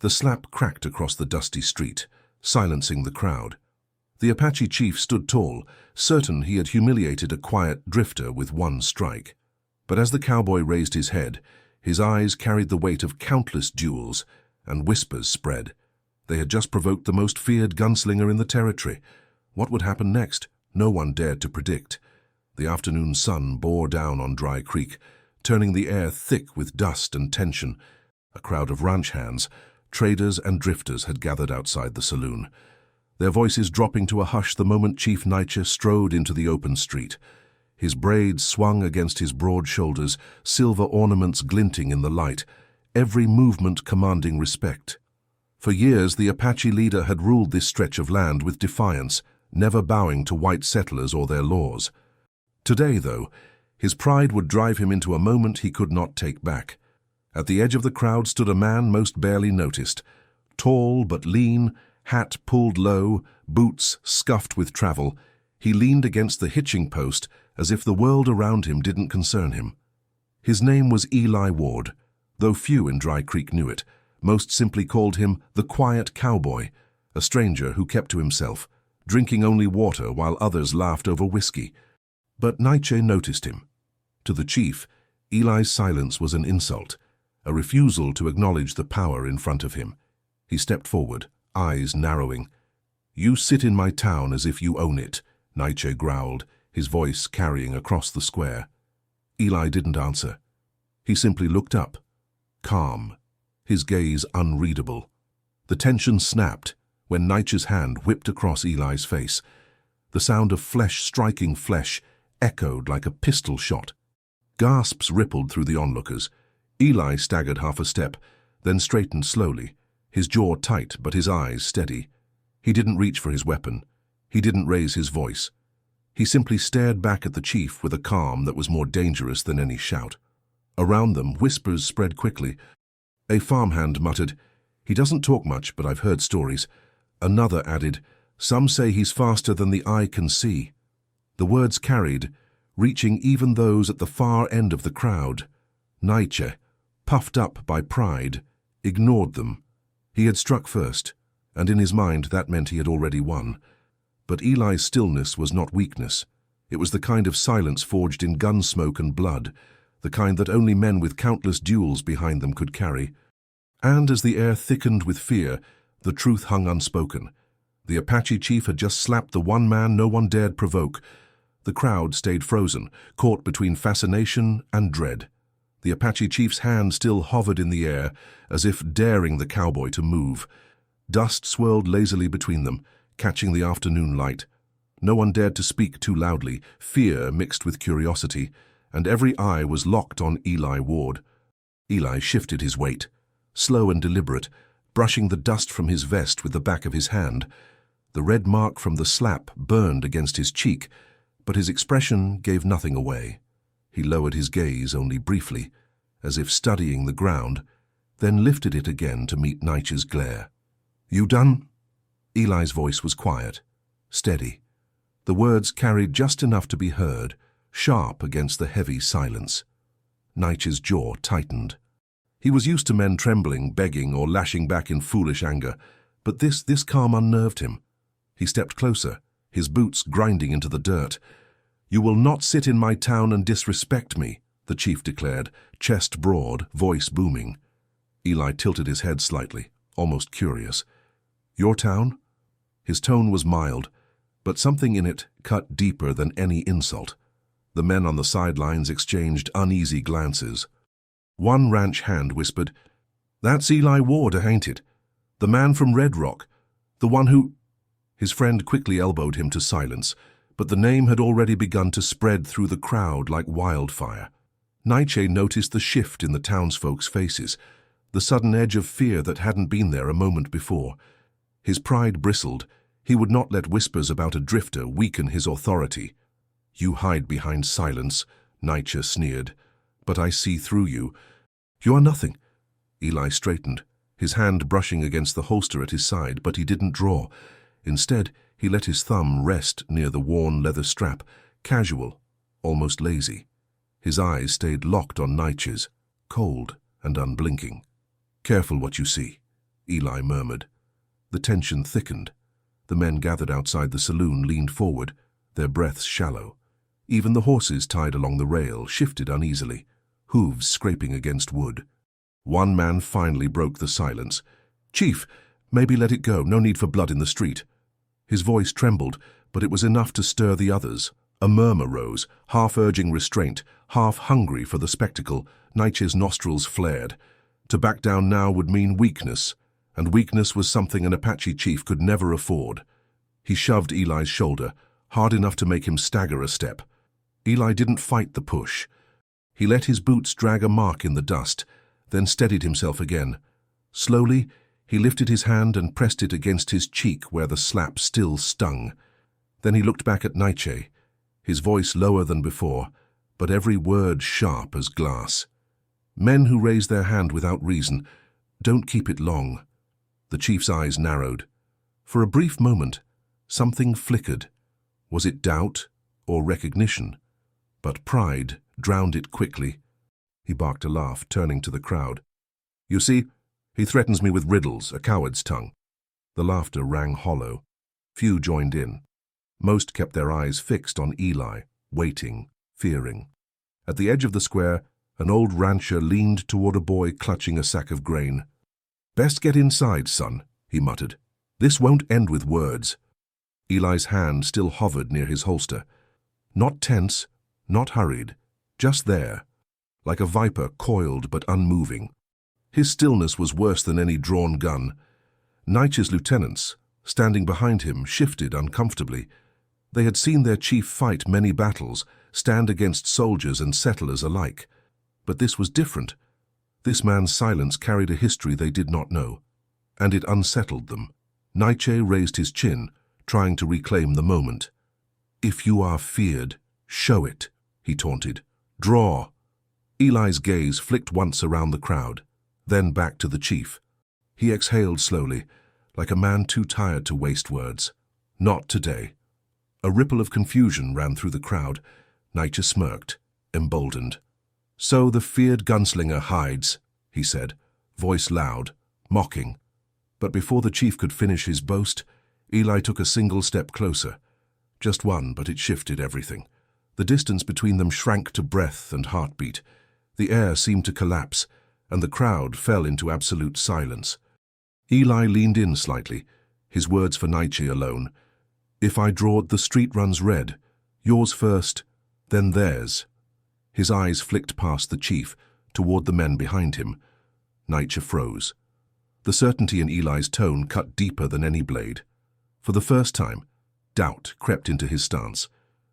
The slap cracked across the dusty street, silencing the crowd. The Apache chief stood tall, certain he had humiliated a quiet drifter with one strike. But as the cowboy raised his head, his eyes carried the weight of countless duels, and whispers spread. They had just provoked the most feared gunslinger in the territory. What would happen next? No one dared to predict. The afternoon sun bore down on Dry Creek, turning the air thick with dust and tension. A crowd of ranch hands, traders and drifters had gathered outside the saloon, their voices dropping to a hush the moment Chief Nietzsche strode into the open street. His braids swung against his broad shoulders, silver ornaments glinting in the light, every movement commanding respect. For years, the Apache leader had ruled this stretch of land with defiance, never bowing to white settlers or their laws. Today, though, his pride would drive him into a moment he could not take back. At the edge of the crowd stood a man most barely noticed, tall but lean, hat pulled low, boots scuffed with travel. He leaned against the hitching post as if the world around him didn't concern him. His name was Eli Ward, though few in Dry Creek knew it. Most simply called him the Quiet Cowboy, a stranger who kept to himself, drinking only water while others laughed over whiskey. But Nietzsche noticed him. To the chief, Eli's silence was an insult, a refusal to acknowledge the power in front of him. He stepped forward, eyes narrowing. "You sit in my town as if you own it," Nietzsche growled, his voice carrying across the square. Eli didn't answer. He simply looked up, calm, his gaze unreadable. The tension snapped when Nietzsche's hand whipped across Eli's face. The sound of flesh striking flesh echoed like a pistol shot. Gasps rippled through the onlookers. Eli staggered half a step, then straightened slowly, his jaw tight but his eyes steady. He didn't reach for his weapon. He didn't raise his voice. He simply stared back at the chief with a calm that was more dangerous than any shout. Around them, whispers spread quickly. A farmhand muttered, "He doesn't talk much, but I've heard stories." Another added, "Some say he's faster than the eye can see." The words carried, reaching even those at the far end of the crowd. Nietzsche, puffed up by pride, ignored them. He had struck first, and in his mind that meant he had already won. But Eli's stillness was not weakness. It was the kind of silence forged in gun smoke and blood, the kind that only men with countless duels behind them could carry. And as the air thickened with fear, the truth hung unspoken. The Apache chief had just slapped the one man no one dared provoke. The crowd stayed frozen, caught between fascination and dread. The Apache chief's hand still hovered in the air, as if daring the cowboy to move. Dust swirled lazily between them, catching the afternoon light. No one dared to speak too loudly, fear mixed with curiosity, and every eye was locked on Eli Ward. Eli shifted his weight, slow and deliberate, brushing the dust from his vest with the back of his hand. The red mark from the slap burned against his cheek, but his expression gave nothing away. He lowered his gaze only briefly, as if studying the ground, then lifted it again to meet Nietzsche's glare. "You done?" Eli's voice was quiet, steady. The words carried just enough to be heard, sharp against the heavy silence. Nietzsche's jaw tightened. He was used to men trembling, begging, or lashing back in foolish anger, but this calm unnerved him. He stepped closer, his boots grinding into the dirt. "You will not sit in my town and disrespect me," the chief declared, chest broad, voice booming. Eli tilted his head slightly, almost curious. "Your town?" His tone was mild, but something in it cut deeper than any insult. The men on the sidelines exchanged uneasy glances. One ranch hand whispered, "That's Eli Ward, ain't it? The man from Red Rock, the one who—" His friend quickly elbowed him to silence, but the name had already begun to spread through the crowd like wildfire. Nietzsche noticed the shift in the townsfolk's faces, the sudden edge of fear that hadn't been there a moment before. His pride bristled. He would not let whispers about a drifter weaken his authority. "You hide behind silence," Nietzsche sneered. "But I see through you. You are nothing." Eli straightened, his hand brushing against the holster at his side, but he didn't draw. Instead, he let his thumb rest near the worn leather strap, casual, almost lazy. His eyes stayed locked on Nietzsche's, cold and unblinking. "Careful what you see," Eli murmured. The tension thickened. The men gathered outside the saloon leaned forward, their breaths shallow. Even the horses tied along the rail shifted uneasily, hooves scraping against wood. One man finally broke the silence. "Chief, maybe let it go. No need for blood in the street." His voice trembled, but it was enough to stir the others. A murmur rose, half urging restraint, half hungry for the spectacle. Nietzsche's nostrils flared. To back down now would mean weakness, and weakness was something an Apache chief could never afford. He shoved Eli's shoulder, hard enough to make him stagger a step. Eli didn't fight the push. He let his boots drag a mark in the dust, then steadied himself again. Slowly, he lifted his hand and pressed it against his cheek where the slap still stung. Then he looked back at Nietzsche, his voice lower than before, but every word sharp as glass. "Men who raise their hand without reason, don't keep it long." The chief's eyes narrowed. For a brief moment, something flickered. Was it doubt or recognition? But pride drowned it quickly. He barked a laugh, turning to the crowd. "You see, he threatens me with riddles, a coward's tongue." The laughter rang hollow. Few joined in. Most kept their eyes fixed on Eli, waiting, fearing. At the edge of the square, an old rancher leaned toward a boy clutching a sack of grain. "Best get inside, son," he muttered. "This won't end with words." Eli's hand still hovered near his holster. Not tense, not hurried, just there, like a viper coiled but unmoving. His stillness was worse than any drawn gun. Nietzsche's lieutenants, standing behind him, shifted uncomfortably. They had seen their chief fight many battles, stand against soldiers and settlers alike. But this was different. This man's silence carried a history they did not know, and it unsettled them. Nietzsche raised his chin, trying to reclaim the moment. "If you are feared, show it," he taunted. "Draw." Eli's gaze flicked once around the crowd, then back to the chief. He exhaled slowly, like a man too tired to waste words. "Not today." A ripple of confusion ran through the crowd. Nietzsche smirked, emboldened. "So the feared gunslinger hides," he said, voice loud, mocking. But before the chief could finish his boast, Eli took a single step closer. Just one, but it shifted everything. The distance between them shrank to breath and heartbeat. The air seemed to collapse, and the crowd fell into absolute silence. Eli leaned in slightly, his words for Nietzsche alone. "If I draw, the street runs red. Yours first, then theirs." His eyes flicked past the chief, toward the men behind him. Nietzsche froze. The certainty in Eli's tone cut deeper than any blade. For the first time, doubt crept into his stance.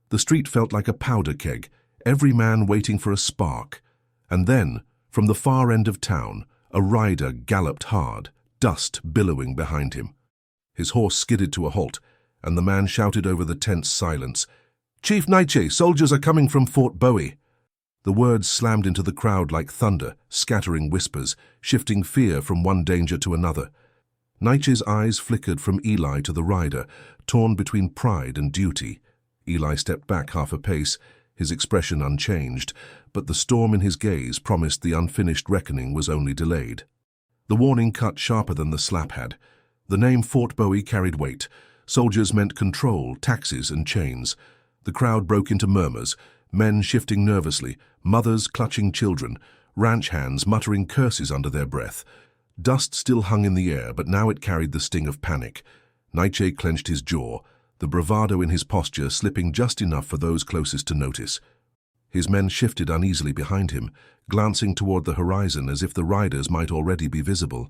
The street felt like a powder keg, every man waiting for a spark. And then, from the far end of town, a rider galloped hard, dust billowing behind him. His horse skidded to a halt, and the man shouted over the tense silence, "Chief Nietzsche, soldiers are coming from Fort Bowie." The words slammed into the crowd like thunder, scattering whispers, shifting fear from one danger to another. Nietzsche's eyes flickered from Eli to the rider, torn between pride and duty. Eli stepped back half a pace, his expression unchanged, but the storm in his gaze promised the unfinished reckoning was only delayed. The warning cut sharper than the slap had. The name Fort Bowie carried weight. Soldiers meant control, taxes, and chains. The crowd broke into murmurs, men shifting nervously, mothers clutching children, ranch hands muttering curses under their breath. Dust still hung in the air, but now it carried the sting of panic. Nietzsche clenched his jaw, the bravado in his posture slipping just enough for those closest to notice. His men shifted uneasily behind him, glancing toward the horizon as if the riders might already be visible.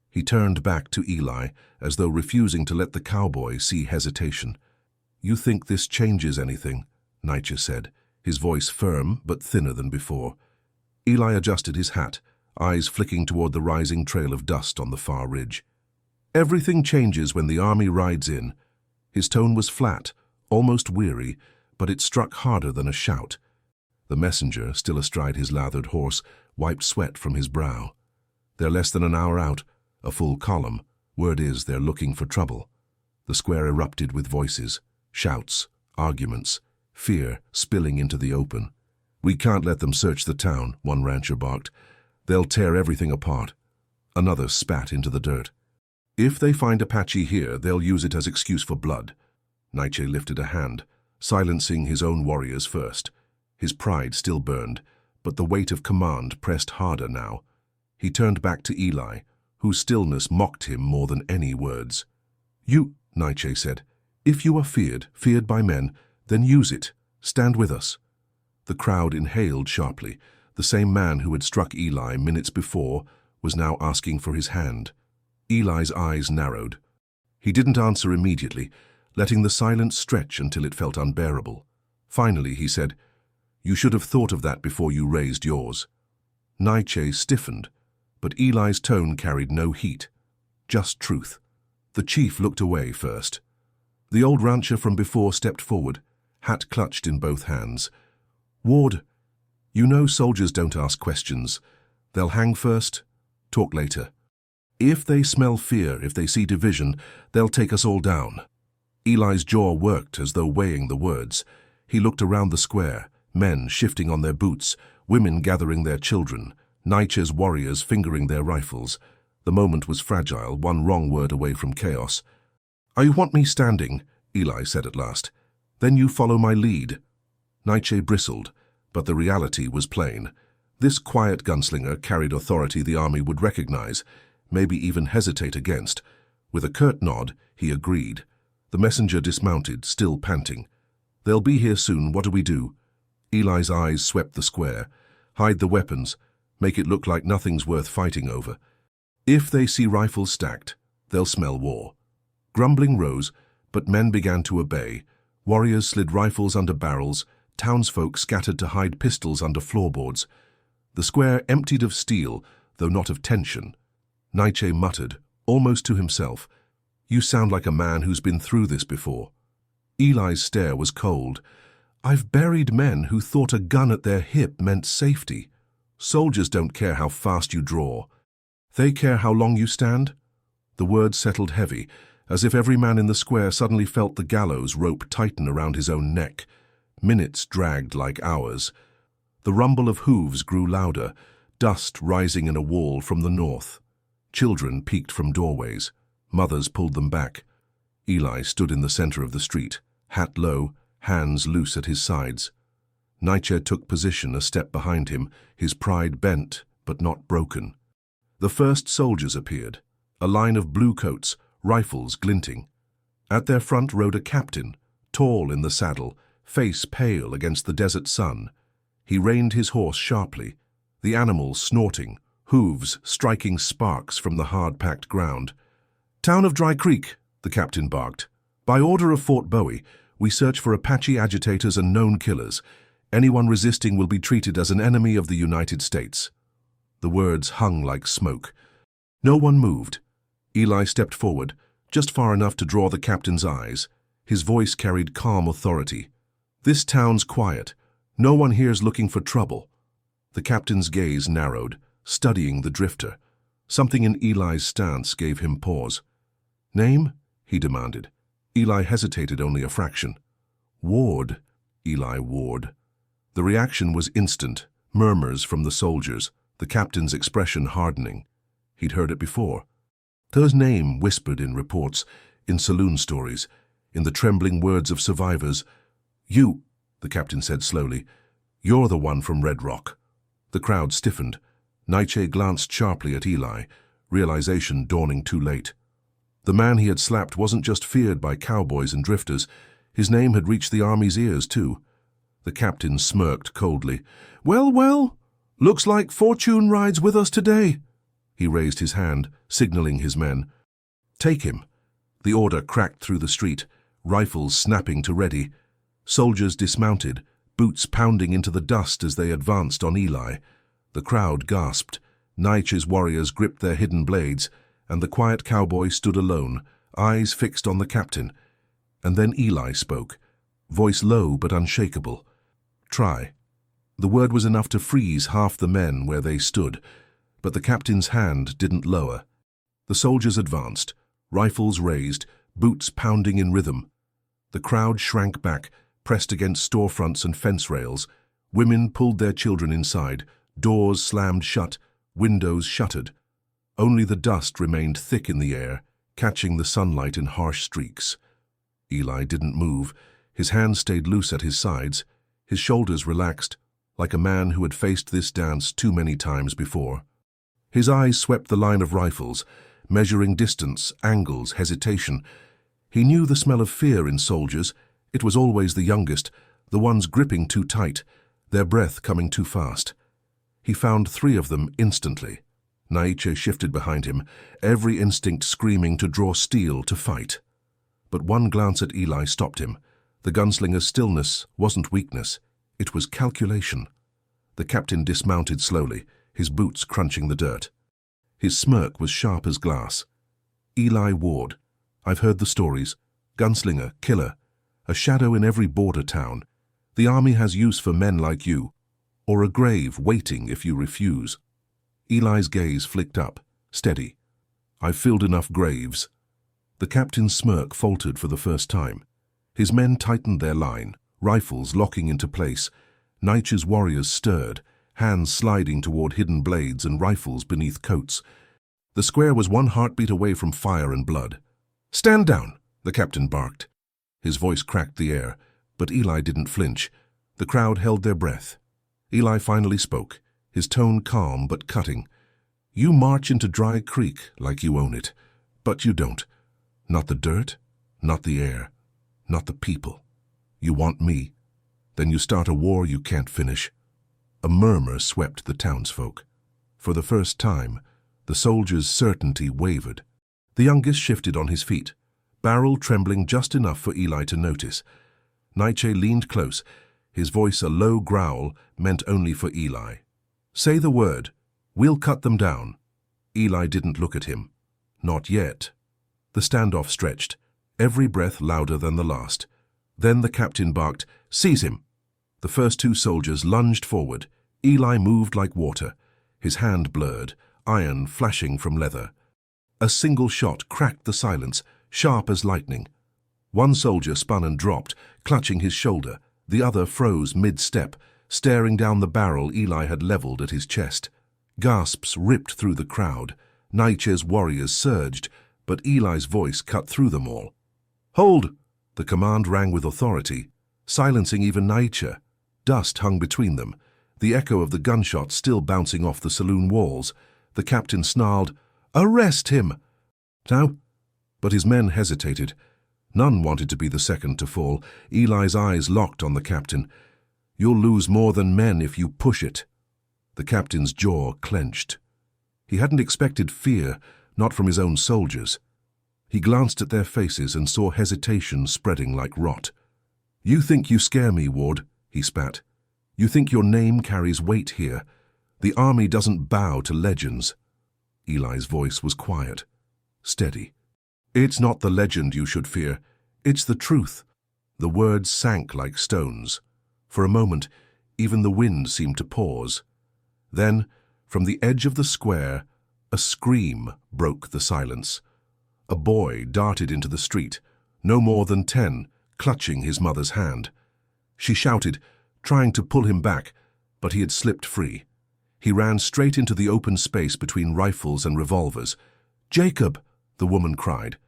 He turned back to Eli, as though refusing to let the cowboy see hesitation. "You think this changes anything?" Nietzsche said, his voice firm but thinner than before. Eli adjusted his hat, eyes flicking toward the rising trail of dust on the far ridge. "Everything changes when the army rides in." His tone was flat, almost weary, but it struck harder than a shout. The messenger, still astride his lathered horse, wiped sweat from his brow. "They're less than an hour out, a full column. Word is they're looking for trouble." The square erupted with voices, shouts, arguments, fear spilling into the open. "We can't let them search the town," one rancher barked. "They'll tear everything apart." Another spat into the dirt. If they find Apache here, they'll use it as excuse for blood. Nietzsche lifted a hand, silencing his own warriors first. His pride still burned, but the weight of command pressed harder now. He turned back to Eli, whose stillness mocked him more than any words. "You," Nietzsche said, "if you are feared by men, then use it. Stand with us." The crowd inhaled sharply. The same man who had struck Eli minutes before was now asking for his hand. Eli's eyes narrowed. He didn't answer immediately, letting the silence stretch until it felt unbearable. Finally, he said, "You should have thought of that before you raised yours." Nietzsche stiffened, but Eli's tone carried no heat, just truth. The chief looked away first. The old rancher from before stepped forward, hat clutched in both hands. "Ward, you know soldiers don't ask questions. They'll hang first, talk later. If they smell fear, if they see division, they'll take us all down." Eli's jaw worked as though weighing the words. He looked around the square, men shifting on their boots, women gathering their children, Nietzsche's warriors fingering their rifles. The moment was fragile, one wrong word away from chaos. "You want me standing," Eli said at last. "Then you follow my lead." Nietzsche bristled, but the reality was plain. This quiet gunslinger carried authority the army would recognize, maybe even hesitate against. With a curt nod, he agreed. The messenger dismounted, still panting. "They'll be here soon. What do we do?" Eli's eyes swept the square. "Hide the weapons. Make it look like nothing's worth fighting over. If they see rifles stacked, they'll smell war." Grumbling rose, but men began to obey. Warriors slid rifles under barrels. Townsfolk scattered to hide pistols under floorboards. The square emptied of steel, though not of tension. Nietzsche muttered, almost to himself, "You sound like a man who's been through this before." Eli's stare was cold. "I've buried men who thought a gun at their hip meant safety. Soldiers don't care how fast you draw. They care how long you stand." The words settled heavy, as if every man in the square suddenly felt the gallows rope tighten around his own neck. Minutes dragged like hours. The rumble of hooves grew louder, dust rising in a wall from the north. Children peeked from doorways. Mothers pulled them back. Eli stood in the center of the street, hat low, hands loose at his sides. Nietzsche took position a step behind him, his pride bent but not broken. The first soldiers appeared, a line of blue coats, rifles glinting. At their front rode a captain, tall in the saddle, face pale against the desert sun. He reined his horse sharply, the animal snorting, hooves striking sparks from the hard-packed ground. "Town of Dry Creek," the captain barked. "By order of Fort Bowie, we search for Apache agitators and known killers. Anyone resisting will be treated as an enemy of the United States." The words hung like smoke. No one moved. Eli stepped forward, just far enough to draw the captain's eyes. His voice carried calm authority. "This town's quiet. No one here's looking for trouble." The captain's gaze narrowed, studying the drifter. Something in Eli's stance gave him pause. "Name?" he demanded. Eli hesitated only a fraction. "Ward." Eli Ward. The reaction was instant, murmurs from the soldiers, the captain's expression hardening. He'd heard it before. His name whispered in reports, in saloon stories, in the trembling words of survivors. "You," the captain said slowly, "you're the one from Red Rock." The crowd stiffened. Nietzsche glanced sharply at Eli, realization dawning too late. The man he had slapped wasn't just feared by cowboys and drifters. His name had reached the army's ears, too. The captain smirked coldly. "Well, well, looks like fortune rides with us today." He raised his hand, signaling his men. "Take him." The order cracked through the street, rifles snapping to ready. Soldiers dismounted, boots pounding into the dust as they advanced on Eli. The crowd gasped. Nietzsche's warriors gripped their hidden blades, and the quiet cowboy stood alone, eyes fixed on the captain. And then Eli spoke, voice low but unshakable. "Try." The word was enough to freeze half the men where they stood, but the captain's hand didn't lower. The soldiers advanced, rifles raised, boots pounding in rhythm. The crowd shrank back, pressed against storefronts and fence rails. Women pulled their children inside, doors slammed shut, windows shuttered. Only the dust remained thick in the air, catching the sunlight in harsh streaks. Eli didn't move. His hands stayed loose at his sides, his shoulders relaxed, like a man who had faced this dance too many times before. His eyes swept the line of rifles, measuring distance, angles, hesitation. He knew the smell of fear in soldiers. It was always the youngest, the ones gripping too tight, their breath coming too fast. He found 3 of them instantly. Naiche shifted behind him, every instinct screaming to draw steel to fight. But one glance at Eli stopped him. The gunslinger's stillness wasn't weakness, it was calculation. The captain dismounted slowly, his boots crunching the dirt. His smirk was sharp as glass. Eli Ward. I've heard the stories. Gunslinger, killer, a shadow in every border town. The army has use for men like you, or a grave waiting if you refuse. Eli's gaze flicked up, steady. I've filled enough graves. The captain's smirk faltered for the first time. His men tightened their line, rifles locking into place. Naiche's warriors stirred, hands sliding toward hidden blades and rifles beneath coats. The square was one heartbeat away from fire and blood. Stand down, the captain barked. His voice cracked the air, but Eli didn't flinch. The crowd held their breath. Eli finally spoke, his tone calm but cutting. You march into Dry Creek like you own it, but you don't. Not the dirt, not the air, not the people. You want me. Then you start a war you can't finish. A murmur swept the townsfolk. For the first time, the soldier's certainty wavered. The youngest shifted on his feet, barrel trembling just enough for Eli to notice. Naiche leaned close, his voice a low growl meant only for Eli. Say the word. We'll cut them down. Eli didn't look at him. Not yet. The standoff stretched, every breath louder than the last. Then the captain barked, Seize him! The first 2 soldiers lunged forward. Eli moved like water, his hand blurred, iron flashing from leather. A single shot cracked the silence, sharp as lightning. One soldier spun and dropped, clutching his shoulder. The other froze mid-step, staring down the barrel Eli had leveled at his chest. Gasps ripped through the crowd. Naiche's warriors surged, but Eli's voice cut through them all. Hold! The command rang with authority, silencing even Naiche. Dust hung between them, the echo of the gunshot still bouncing off the saloon walls. The captain snarled, Arrest him! Now? But his men hesitated. None wanted to be the second to fall. Eli's eyes locked on the captain. You'll lose more than men if you push it. The captain's jaw clenched. He hadn't expected fear, not from his own soldiers. He glanced at their faces and saw hesitation spreading like rot. You think you scare me, Ward, he spat. You think your name carries weight here. The army doesn't bow to legends. Eli's voice was quiet, steady. It's not the legend you should fear. It's the truth. The words sank like stones. For a moment, even the wind seemed to pause. Then, from the edge of the square, a scream broke the silence. A boy darted into the street, no more than 10, clutching his mother's hand. She shouted, trying to pull him back, but he had slipped free. He ran straight into the open space between rifles and revolvers. Jacob! The woman cried.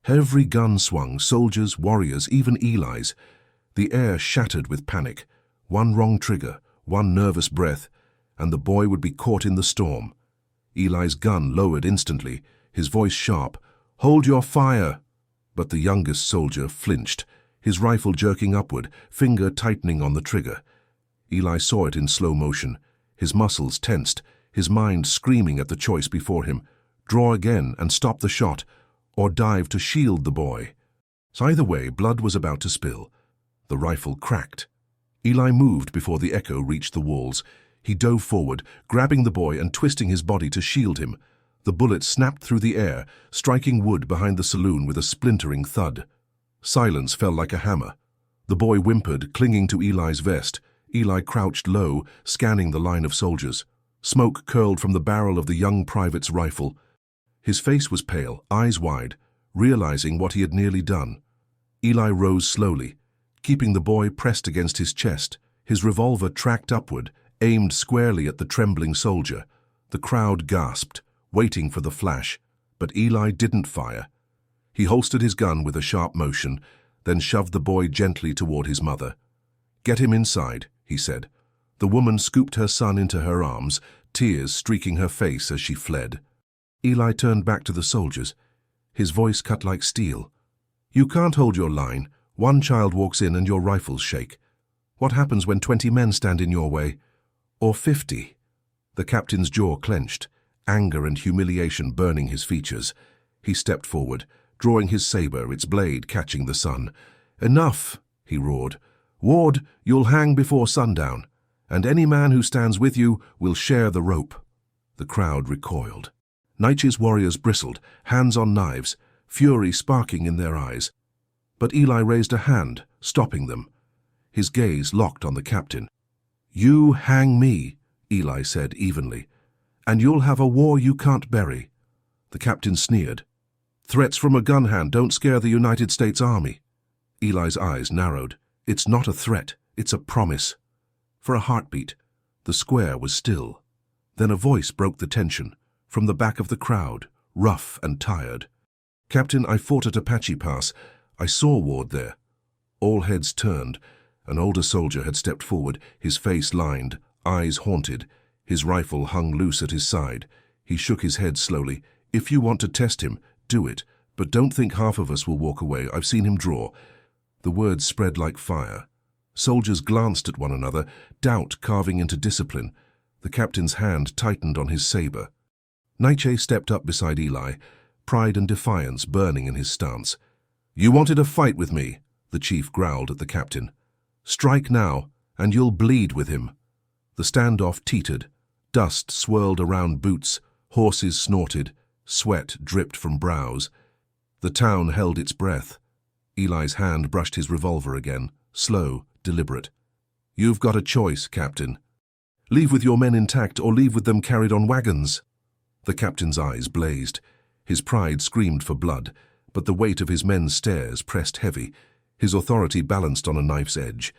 Every gun swung, soldiers, warriors, even Eli's. The air shattered with panic. One wrong trigger, one nervous breath, and the boy would be caught in the storm. Eli's gun lowered instantly, his voice sharp. Hold your fire! But the youngest soldier flinched, his rifle jerking upward, finger tightening on the trigger. Eli saw it in slow motion, his muscles tensed, his mind screaming at the choice before him. Draw again and stop the shot, or dive to shield the boy. So either way, blood was about to spill. The rifle cracked. Eli moved before the echo reached the walls. He dove forward, grabbing the boy and twisting his body to shield him. The bullet snapped through the air, striking wood behind the saloon with a splintering thud. Silence fell like a hammer. The boy whimpered, clinging to Eli's vest. Eli crouched low, scanning the line of soldiers. Smoke curled from the barrel of the young private's rifle. His face was pale, eyes wide, realizing what he had nearly done. Eli rose slowly, keeping the boy pressed against his chest, his revolver tracked upward, aimed squarely at the trembling soldier. The crowd gasped, waiting for the flash, but Eli didn't fire. He holstered his gun with a sharp motion, then shoved the boy gently toward his mother. "Get him inside," he said. The woman scooped her son into her arms, tears streaking her face as she fled. Eli turned back to the soldiers. His voice cut like steel. "You can't hold your line. One child walks in and your rifles shake. What happens when 20 men stand in your way? Or 50? The captain's jaw clenched, anger and humiliation burning his features. He stepped forward, drawing his saber, its blade catching the sun. "Enough!" he roared. "Ward, you'll hang before sundown, and any man who stands with you will share the rope." The crowd recoiled. Nietzsche's warriors bristled, hands on knives, fury sparking in their eyes. But Eli raised a hand, stopping them. His gaze locked on the captain. "You hang me," Eli said evenly, "and you'll have a war you can't bury." The captain sneered. "Threats from a gun hand don't scare the United States Army." Eli's eyes narrowed. "It's not a threat, it's a promise." For a heartbeat, the square was still. Then a voice broke the tension, from the back of the crowd, rough and tired. "Captain, I fought at Apache Pass. I saw Ward there." All heads turned. An older soldier had stepped forward, his face lined, eyes haunted. His rifle hung loose at his side. He shook his head slowly. "If you want to test him, do it. But don't think half of us will walk away. I've seen him draw." The words spread like fire. Soldiers glanced at one another, doubt carving into discipline. The captain's hand tightened on his saber. Nietzsche stepped up beside Eli, pride and defiance burning in his stance. "You wanted a fight with me," the chief growled at the captain. "Strike now, and you'll bleed with him." The standoff teetered. Dust swirled around boots, horses snorted, sweat dripped from brows. The town held its breath. Eli's hand brushed his revolver again, slow, deliberate. "You've got a choice, Captain. Leave with your men intact or leave with them carried on wagons." The captain's eyes blazed. His pride screamed for blood, but the weight of his men's stares pressed heavy, his authority balanced on a knife's edge.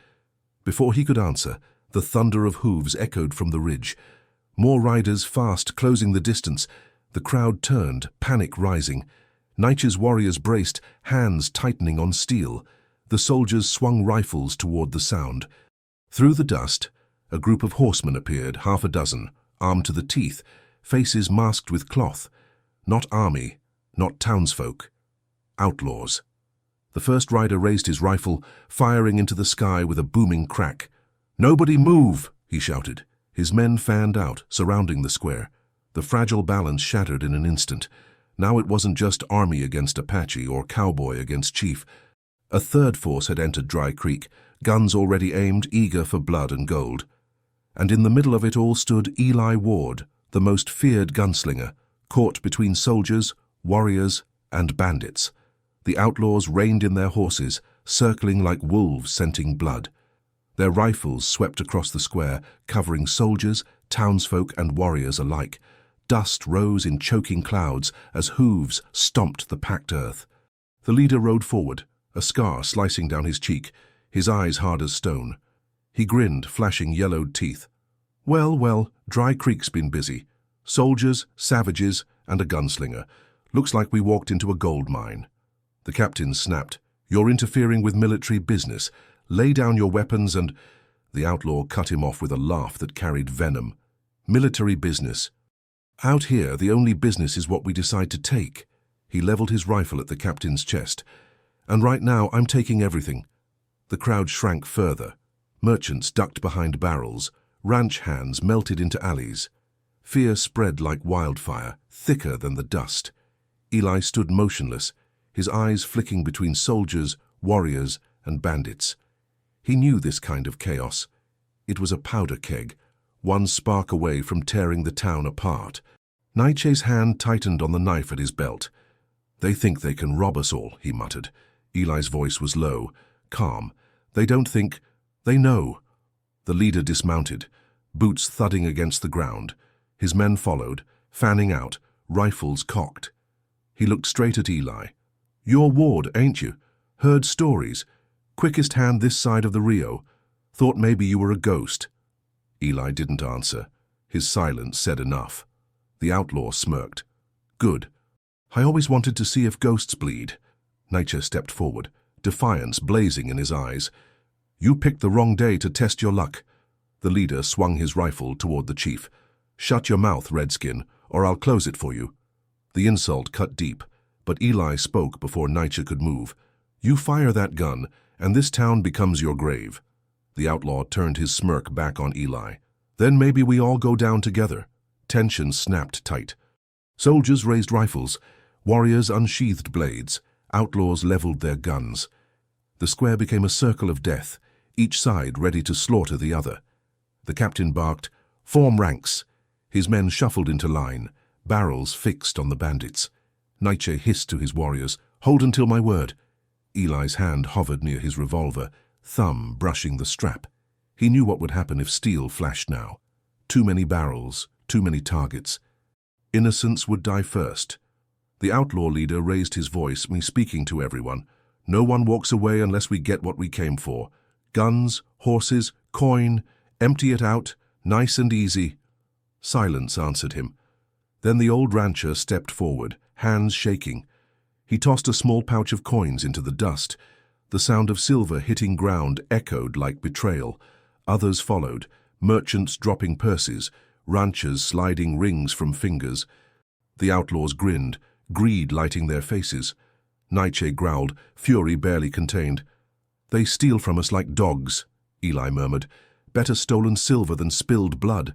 Before he could answer, the thunder of hooves echoed from the ridge. More riders fast, closing the distance. The crowd turned, panic rising. Nietzsche's warriors braced, hands tightening on steel. The soldiers swung rifles toward the sound. Through the dust, a group of horsemen appeared, half a dozen, armed to the teeth, faces masked with cloth. Not army, not townsfolk. Outlaws. The first rider raised his rifle, firing into the sky with a booming crack. "Nobody move!" he shouted. His men fanned out, surrounding the square. The fragile balance shattered in an instant. Now it wasn't just army against Apache or cowboy against chief. A third force had entered Dry Creek, guns already aimed, eager for blood and gold. And in the middle of it all stood Eli Ward, the most feared gunslinger, caught between soldiers, warriors, and bandits. The outlaws reined in their horses, circling like wolves scenting blood. Their rifles swept across the square, covering soldiers, townsfolk, and warriors alike. Dust rose in choking clouds as hooves stomped the packed earth. The leader rode forward, a scar slicing down his cheek, his eyes hard as stone. He grinned, flashing yellowed teeth. Well, Dry Creek's been busy. Soldiers, savages, and a gunslinger. Looks like we walked into a gold mine." The captain snapped. "You're interfering with military business. Lay down your weapons and—" The outlaw cut him off with a laugh that carried venom. "Military business. Out here, the only business is what we decide to take." He leveled his rifle at the captain's chest. "And right now, I'm taking everything." The crowd shrank further. Merchants ducked behind barrels. Ranch hands melted into alleys. Fear spread like wildfire, thicker than the dust. Eli stood motionless, his eyes flicking between soldiers, warriors, and bandits. He knew this kind of chaos. It was a powder keg, one spark away from tearing the town apart. Nietzsche's hand tightened on the knife at his belt. "They think they can rob us all," he muttered. Eli's voice was low, calm. "They don't think, they know." The leader dismounted, boots thudding against the ground. His men followed, fanning out, rifles cocked. He looked straight at Eli. "You're Ward, ain't you? Heard stories. Quickest hand this side of the Rio. Thought maybe you were a ghost." Eli didn't answer. His silence said enough. The outlaw smirked. "Good. I always wanted to see if ghosts bleed. Nietzsche stepped forward, defiance blazing in his eyes. You picked the wrong day to test your luck. The leader swung his rifle toward the chief. Shut your mouth, Redskin, or I'll close it for you. The insult cut deep, but Eli spoke before Nietzsche could move. You fire that gun, and this town becomes your grave. The outlaw turned his smirk back on Eli. Then maybe we all go down together. Tension snapped tight. Soldiers raised rifles. Warriors unsheathed blades. Outlaws leveled their guns. The square became a circle of death, each side ready to slaughter the other. The captain barked, "Form ranks." His men shuffled into line, barrels fixed on the bandits. Nietzsche hissed to his warriors, "Hold until my word." Eli's hand hovered near his revolver, thumb brushing the strap. He knew what would happen if steel flashed now. Too many barrels, too many targets. Innocents would die first. The outlaw leader raised his voice, me speaking to everyone. No one walks away unless we get what we came for. Guns, horses, coin, empty it out, nice and easy. Silence answered him. Then the old rancher stepped forward, hands shaking. He tossed a small pouch of coins into the dust. The sound of silver hitting ground echoed like betrayal. Others followed, merchants dropping purses, ranchers sliding rings from fingers. The outlaws grinned, greed lighting their faces. Nietzsche growled, fury barely contained. They steal from us like dogs, Eli murmured. Better stolen silver than spilled blood.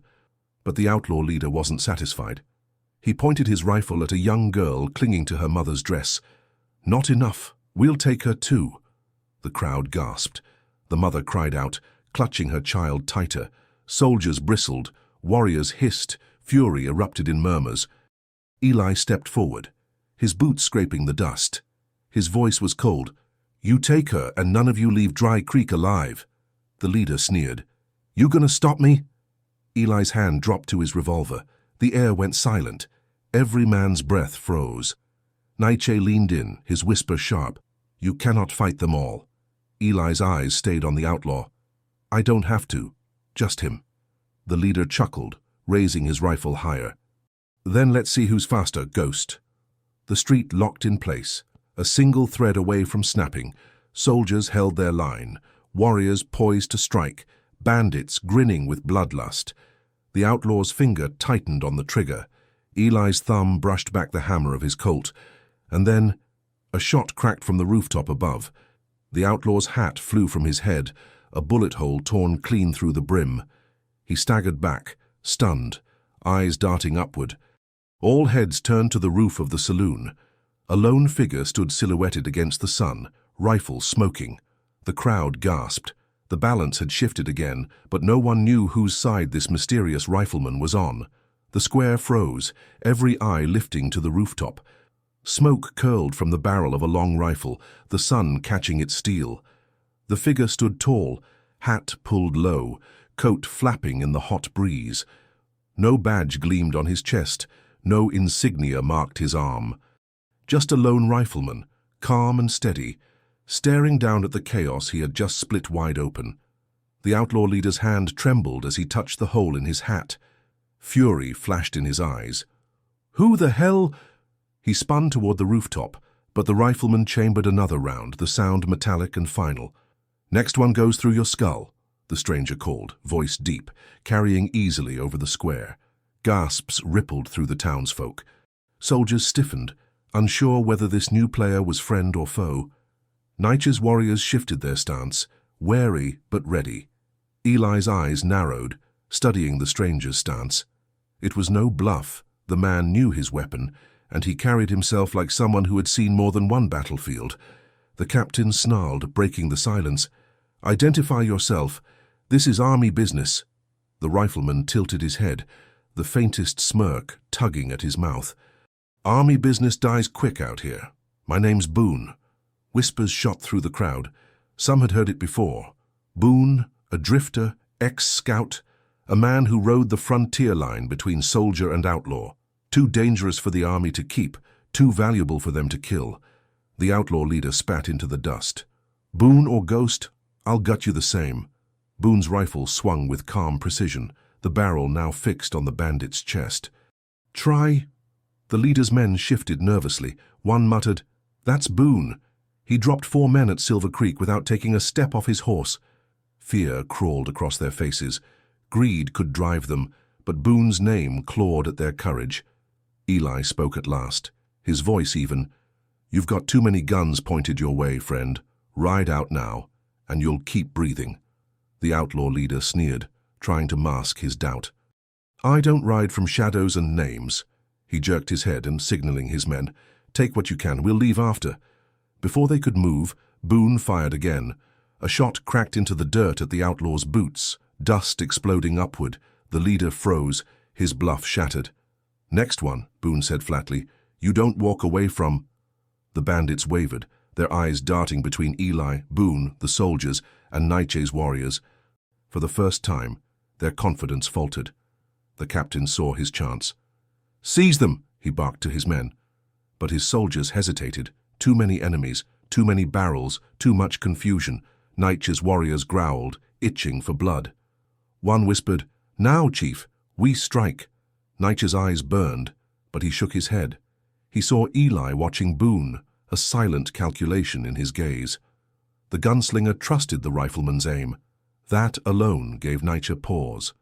But the outlaw leader wasn't satisfied. He pointed his rifle at a young girl clinging to her mother's dress. Not enough. We'll take her too. The crowd gasped. The mother cried out, clutching her child tighter. Soldiers bristled. Warriors hissed. Fury erupted in murmurs. Eli stepped forward, his boots scraping the dust. His voice was cold. You take her and none of you leave Dry Creek alive. The leader sneered. You gonna stop me? Eli's hand dropped to his revolver. The air went silent. Every man's breath froze. Nietzsche leaned in, his whisper sharp. You cannot fight them all. Eli's eyes stayed on the outlaw. I don't have to. Just him. The leader chuckled, raising his rifle higher. Then let's see who's faster, Ghost. The street locked in place, a single thread away from snapping. Soldiers held their line, warriors poised to strike, bandits grinning with bloodlust. The outlaw's finger tightened on the trigger. Eli's thumb brushed back the hammer of his Colt, and then a shot cracked from the rooftop above. The outlaw's hat flew from his head, a bullet hole torn clean through the brim. He staggered back, stunned, eyes darting upward. All heads turned to the roof of the saloon. A lone figure stood silhouetted against the sun, rifle smoking. The crowd gasped. The balance had shifted again, but no one knew whose side this mysterious rifleman was on. The square froze, every eye lifting to the rooftop. Smoke curled from the barrel of a long rifle, the sun catching its steel. The figure stood tall, hat pulled low, coat flapping in the hot breeze. No badge gleamed on his chest, no insignia marked his arm. Just a lone rifleman, calm and steady, staring down at the chaos he had just split wide open. The outlaw leader's hand trembled as he touched the hole in his hat. Fury flashed in his eyes. Who the hell? He spun toward the rooftop, but the rifleman chambered another round, the sound metallic and final. Next one goes through your skull, the stranger called, voice deep, carrying easily over the square. Gasps rippled through the townsfolk. Soldiers stiffened, unsure whether this new player was friend or foe. Nietzsche's warriors shifted their stance, wary but ready. Eli's eyes narrowed, studying the stranger's stance. It was no bluff. The man knew his weapon, and he carried himself like someone who had seen more than one battlefield. The captain snarled, breaking the silence. Identify yourself. This is army business. The rifleman tilted his head, the faintest smirk tugging at his mouth. Army business dies quick out here. My name's Boone. Whispers shot through the crowd. Some had heard it before. Boone, a drifter, ex-scout, a man who rode the frontier line between soldier and outlaw. Too dangerous for the army to keep, too valuable for them to kill. The outlaw leader spat into the dust. Boone or Ghost, I'll gut you the same. Boone's rifle swung with calm precision, the barrel now fixed on the bandit's chest. Try. The leader's men shifted nervously. One muttered, "That's Boone. He dropped 4 men at Silver Creek without taking a step off his horse." Fear crawled across their faces. Greed could drive them, but Boone's name clawed at their courage. Eli spoke at last, his voice even. "You've got too many guns pointed your way, friend. Ride out now, and you'll keep breathing." The outlaw leader sneered, trying to mask his doubt. "I don't ride from shadows and names." He jerked his head and signaling his men, "Take what you can, we'll leave after." Before they could move, Boone fired again. A shot cracked into the dirt at the outlaw's boots, dust exploding upward. The leader froze, his bluff shattered. "Next one," Boone said flatly. "You don't walk away from—" The bandits wavered, their eyes darting between Eli, Boone, the soldiers, and Nietzsche's warriors. For the first time, their confidence faltered. The captain saw his chance. "Seize them!" he barked to his men. But his soldiers hesitated. Too many enemies, too many barrels, too much confusion. Nietzsche's warriors growled, itching for blood. One whispered, "Now, chief, we strike." Nietzsche's eyes burned, but he shook his head. He saw Eli watching Boone, a silent calculation in his gaze. The gunslinger trusted the rifleman's aim. That alone gave Nietzsche pause.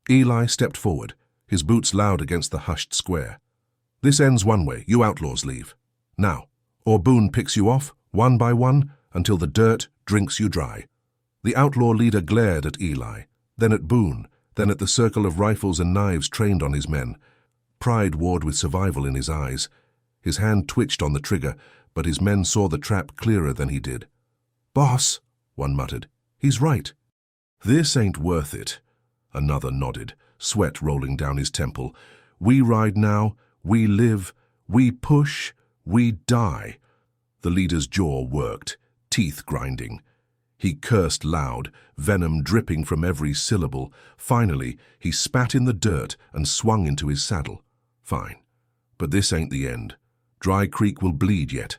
Eli stepped forward, his boots loud against the hushed square. "This ends one way, you outlaws leave. Now, or Boone picks you off, one by one, until the dirt drinks you dry." The outlaw leader glared at Eli, then at Boone, then at the circle of rifles and knives trained on his men. Pride warred with survival in his eyes. His hand twitched on the trigger, but his men saw the trap clearer than he did. "Boss," one muttered, "he's right." "This ain't worth it." Another nodded, sweat rolling down his temple. "We ride now, we live, we push, we die." The leader's jaw worked, teeth grinding. He cursed loud, venom dripping from every syllable. Finally, he spat in the dirt and swung into his saddle. "Fine, but this ain't the end. Dry Creek will bleed yet."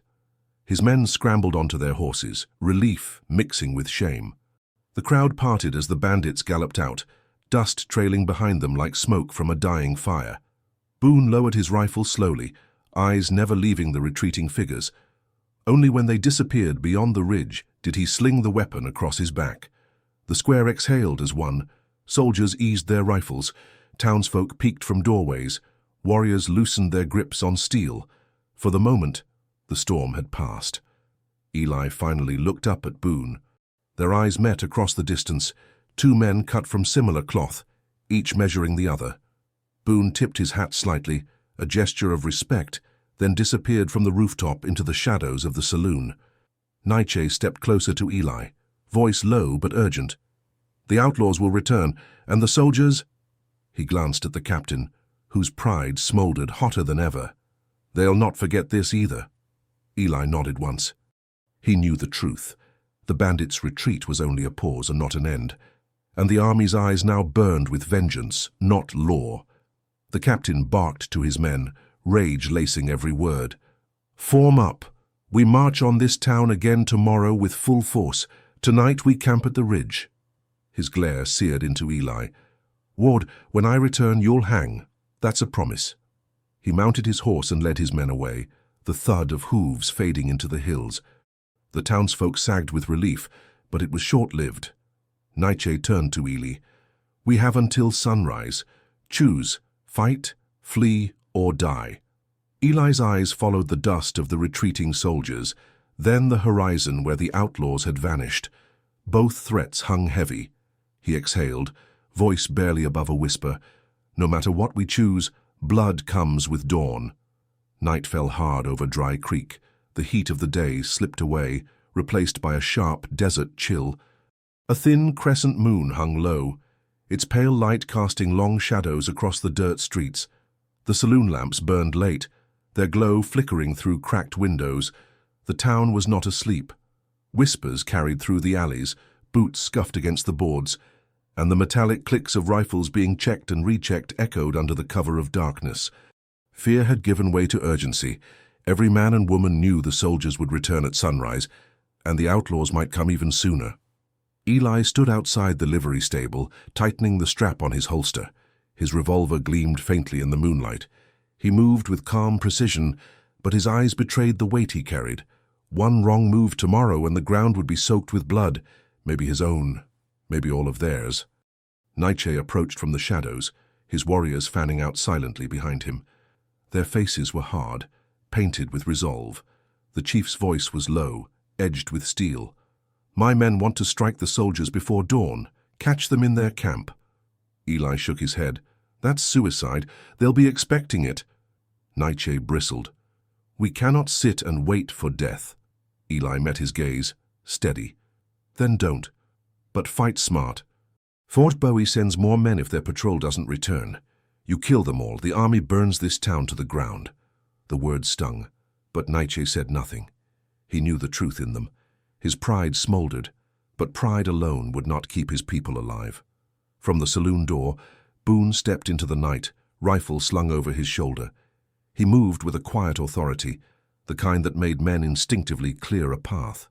His men scrambled onto their horses, relief mixing with shame. The crowd parted as the bandits galloped out, dust trailing behind them like smoke from a dying fire. Boone lowered his rifle slowly, eyes never leaving the retreating figures. Only when they disappeared beyond the ridge did he sling the weapon across his back. The square exhaled as one. Soldiers eased their rifles. Townsfolk peeked from doorways. Warriors loosened their grips on steel. For the moment, the storm had passed. Eli finally looked up at Boone. Their eyes met across the distance, 2 men cut from similar cloth, each measuring the other. Boone tipped his hat slightly, a gesture of respect, then disappeared from the rooftop into the shadows of the saloon. Nietzsche stepped closer to Eli, voice low but urgent. "The outlaws will return, and the soldiers—" He glanced at the captain, whose pride smoldered hotter than ever. "They'll not forget this either." Eli nodded once. He knew the truth. The bandits' retreat was only a pause and not an end, and the army's eyes now burned with vengeance, not law. The captain barked to his men, rage lacing every word. "Form up. We march on this town again tomorrow with full force. Tonight we camp at the ridge." His glare seared into Eli. "Ward, when I return you'll hang. That's a promise." He mounted his horse and led his men away, the thud of hooves fading into the hills. The townsfolk sagged with relief, but it was short-lived. Nietzsche turned to Eli. "We have until sunrise. Choose, fight, flee, or die." Eli's eyes followed the dust of the retreating soldiers, then the horizon where the outlaws had vanished. Both threats hung heavy. He exhaled, voice barely above a whisper. "No matter what we choose, blood comes with dawn." Night fell hard over Dry Creek. The heat of the day slipped away, replaced by a sharp desert chill. A thin crescent moon hung low, its pale light casting long shadows across the dirt streets. The saloon lamps burned late, their glow flickering through cracked windows. The town was not asleep. Whispers carried through the alleys, boots scuffed against the boards, and the metallic clicks of rifles being checked and rechecked echoed under the cover of darkness. Fear had given way to urgency. Every man and woman knew the soldiers would return at sunrise, and the outlaws might come even sooner. Eli stood outside the livery stable, tightening the strap on his holster. His revolver gleamed faintly in the moonlight. He moved with calm precision, but his eyes betrayed the weight he carried. One wrong move tomorrow and the ground would be soaked with blood, maybe his own, maybe all of theirs. Nietzsche approached from the shadows, his warriors fanning out silently behind him. Their faces were hard, painted with resolve. The chief's voice was low, edged with steel. "My men want to strike the soldiers before dawn. Catch them in their camp." Eli shook his head. "That's suicide. They'll be expecting it." Nietzsche bristled. "We cannot sit and wait for death." Eli met his gaze. "Steady. Then don't. But fight smart. Fort Bowie sends more men if their patrol doesn't return. You kill them all. The army burns this town to the ground." The words stung, but Nietzsche said nothing. He knew the truth in them. His pride smoldered, but pride alone would not keep his people alive. From the saloon door, Boone stepped into the night, rifle slung over his shoulder. He moved with a quiet authority, the kind that made men instinctively clear a path.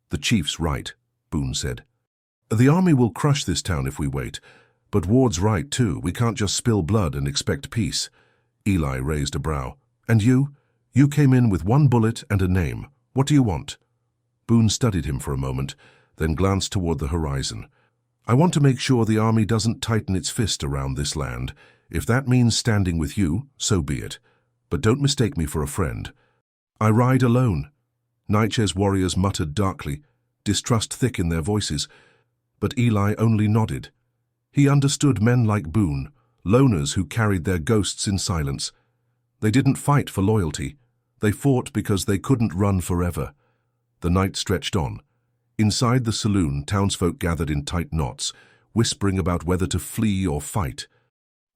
"The chief's right," Boone said. "The army will crush this town if we wait, but Ward's right too. We can't just spill blood and expect peace." Eli raised a brow. "And you? You came in with one bullet and a name. What do you want?" Boone studied him for a moment, then glanced toward the horizon. "I want to make sure the army doesn't tighten its fist around this land. If that means standing with you, so be it. But don't mistake me for a friend. I ride alone." Nietzsche's warriors muttered darkly, distrust thick in their voices, but Eli only nodded. He understood men like Boone, loners who carried their ghosts in silence. They didn't fight for loyalty. They fought because they couldn't run forever. The night stretched on. Inside the saloon, townsfolk gathered in tight knots, whispering about whether to flee or fight.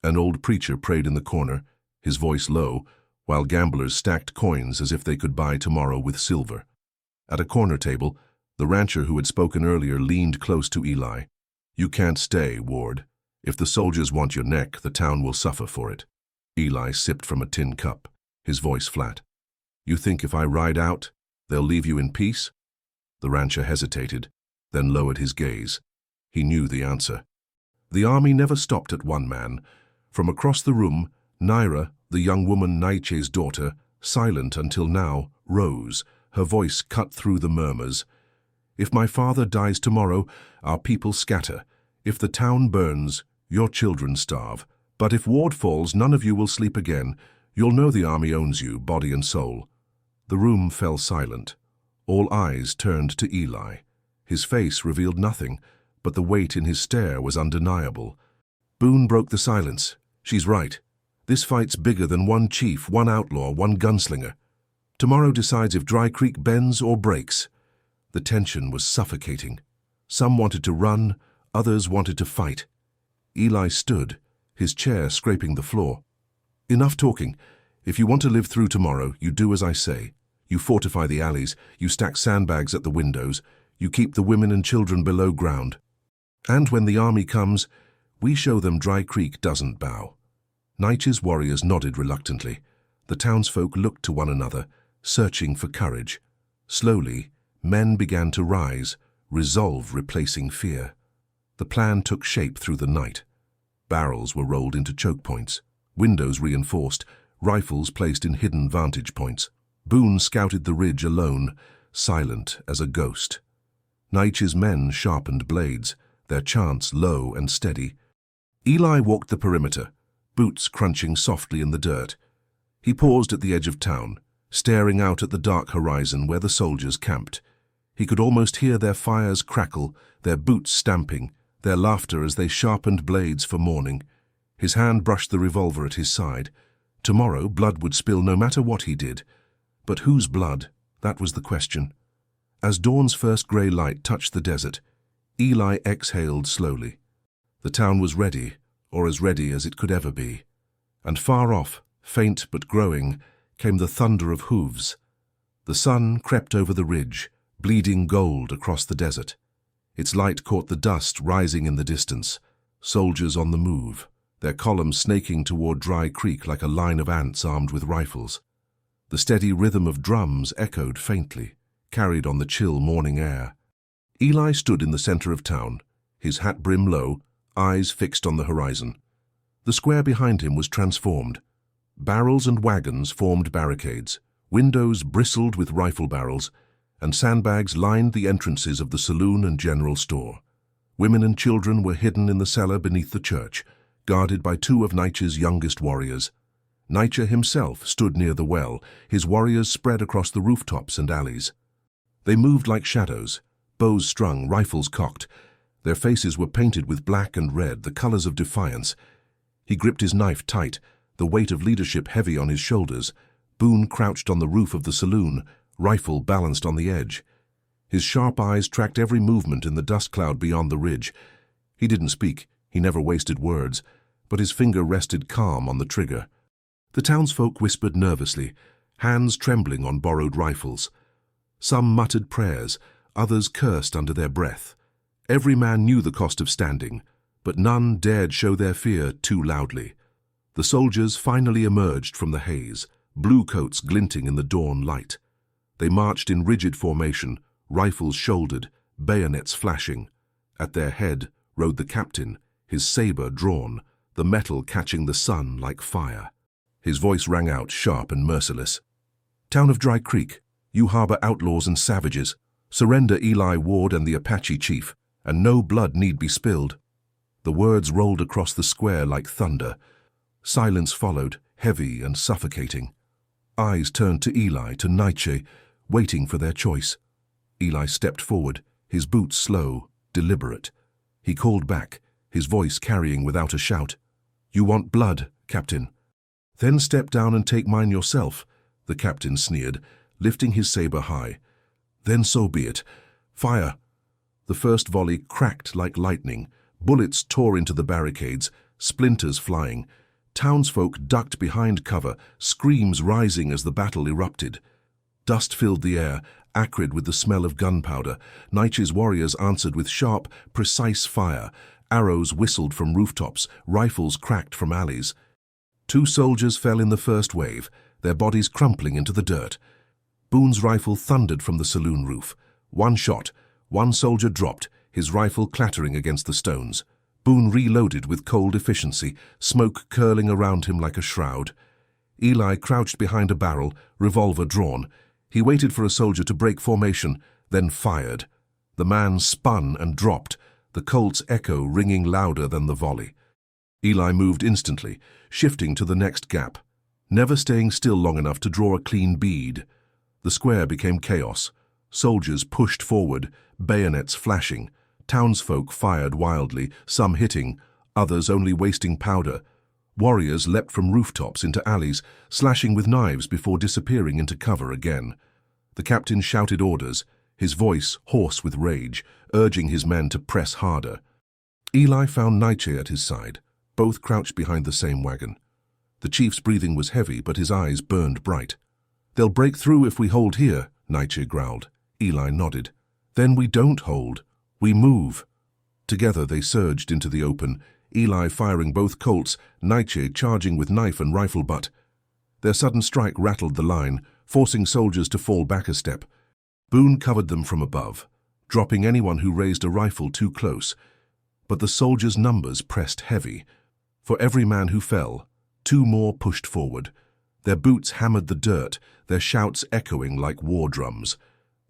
An old preacher prayed in the corner, his voice low, while gamblers stacked coins as if they could buy tomorrow with silver. At a corner table, the rancher who had spoken earlier leaned close to Eli. "You can't stay, Ward. If the soldiers want your neck, the town will suffer for it." Eli sipped from a tin cup, his voice flat. "You think if I ride out, they'll leave you in peace?" The rancher hesitated, then lowered his gaze. He knew the answer. The army never stopped at one man. From across the room, Naira, the young woman Nietzsche's daughter, silent until now, rose, her voice cut through the murmurs. "If my father dies tomorrow, our people scatter. If the town burns, your children starve. But if Ward falls, none of you will sleep again. You'll know the army owns you, body and soul." The room fell silent. All eyes turned to Eli. His face revealed nothing, but the weight in his stare was undeniable. Boone broke the silence. "She's right. This fight's bigger than one chief, one outlaw, one gunslinger. Tomorrow decides if Dry Creek bends or breaks." The tension was suffocating. Some wanted to run, others wanted to fight. Eli stood, his chair scraping the floor. "Enough talking. If you want to live through tomorrow, you do as I say. You fortify the alleys, you stack sandbags at the windows, you keep the women and children below ground. And when the army comes, we show them Dry Creek doesn't bow." Nietzsche's warriors nodded reluctantly. The townsfolk looked to one another, searching for courage. Slowly, men began to rise, resolve replacing fear. The plan took shape through the night. Barrels were rolled into choke points, windows reinforced, rifles placed in hidden vantage points. Boone scouted the ridge alone, silent as a ghost. Nietzsche's men sharpened blades, their chants low and steady. Eli walked the perimeter, boots crunching softly in the dirt. He paused at the edge of town, staring out at the dark horizon where the soldiers camped. He could almost hear their fires crackle, their boots stamping, their laughter as they sharpened blades for morning. His hand brushed the revolver at his side. Tomorrow, blood would spill no matter what he did. But whose blood? That was the question. As dawn's first grey light touched the desert, Eli exhaled slowly. The town was ready, or as ready as it could ever be. And far off, faint but growing, came the thunder of hooves. The sun crept over the ridge, bleeding gold across the desert. Its light caught the dust rising in the distance, soldiers on the move, their columns snaking toward Dry Creek like a line of ants armed with rifles. The steady rhythm of drums echoed faintly, carried on the chill morning air. Eli stood in the center of town, his hat brim low, eyes fixed on the horizon. The square behind him was transformed. Barrels and wagons formed barricades, windows bristled with rifle barrels, and sandbags lined the entrances of the saloon and general store. Women and children were hidden in the cellar beneath the church, guarded by two of Nietzsche's youngest warriors. Nietzsche himself stood near the well, his warriors spread across the rooftops and alleys. They moved like shadows, bows strung, rifles cocked. Their faces were painted with black and red, the colors of defiance. He gripped his knife tight, the weight of leadership heavy on his shoulders. Boone crouched on the roof of the saloon, rifle balanced on the edge. His sharp eyes tracked every movement in the dust cloud beyond the ridge. He didn't speak, he never wasted words, but his finger rested calm on the trigger. The townsfolk whispered nervously, hands trembling on borrowed rifles. Some muttered prayers, others cursed under their breath. Every man knew the cost of standing, but none dared show their fear too loudly. The soldiers finally emerged from the haze, blue coats glinting in the dawn light. They marched in rigid formation, rifles shouldered, bayonets flashing. At their head rode the captain, his saber drawn, the metal catching the sun like fire. His voice rang out, sharp and merciless. "Town of Dry Creek, you harbor outlaws and savages. Surrender Eli Ward and the Apache chief, and no blood need be spilled." The words rolled across the square like thunder. Silence followed, heavy and suffocating. Eyes turned to Eli, to Nietzsche, waiting for their choice. Eli stepped forward, his boots slow, deliberate. He called back, his voice carrying without a shout. "You want blood, Captain?" "Then step down and take mine yourself," the captain sneered, lifting his saber high. "Then so be it. Fire!" The first volley cracked like lightning. Bullets tore into the barricades, splinters flying. Townsfolk ducked behind cover, screams rising as the battle erupted. Dust filled the air, acrid with the smell of gunpowder. Nietzsche's warriors answered with sharp, precise fire. Arrows whistled from rooftops, rifles cracked from alleys. 2 soldiers fell in the first wave, their bodies crumpling into the dirt. Boone's rifle thundered from the saloon roof. One shot, one soldier dropped, his rifle clattering against the stones. Boone reloaded with cold efficiency, smoke curling around him like a shroud. Eli crouched behind a barrel, revolver drawn. He waited for a soldier to break formation, then fired. The man spun and dropped, the Colt's echo ringing louder than the volley. Eli moved instantly, shifting to the next gap, never staying still long enough to draw a clean bead. The square became chaos. Soldiers pushed forward, bayonets flashing. Townsfolk fired wildly, some hitting, others only wasting powder. Warriors leapt from rooftops into alleys, slashing with knives before disappearing into cover again. The captain shouted orders, his voice hoarse with rage, urging his men to press harder. Eli found Nietzsche at his side, both crouched behind the same wagon. The chief's breathing was heavy, but his eyes burned bright. "They'll break through if we hold here," Nietzsche growled. Eli nodded. "Then we don't hold. We move." Together they surged into the open, Eli firing both Colts, Nietzsche charging with knife and rifle butt. Their sudden strike rattled the line, forcing soldiers to fall back a step. Boone covered them from above, dropping anyone who raised a rifle too close. But the soldiers' numbers pressed heavy. For every man who fell, 2 more pushed forward. Their boots hammered the dirt, their shouts echoing like war drums.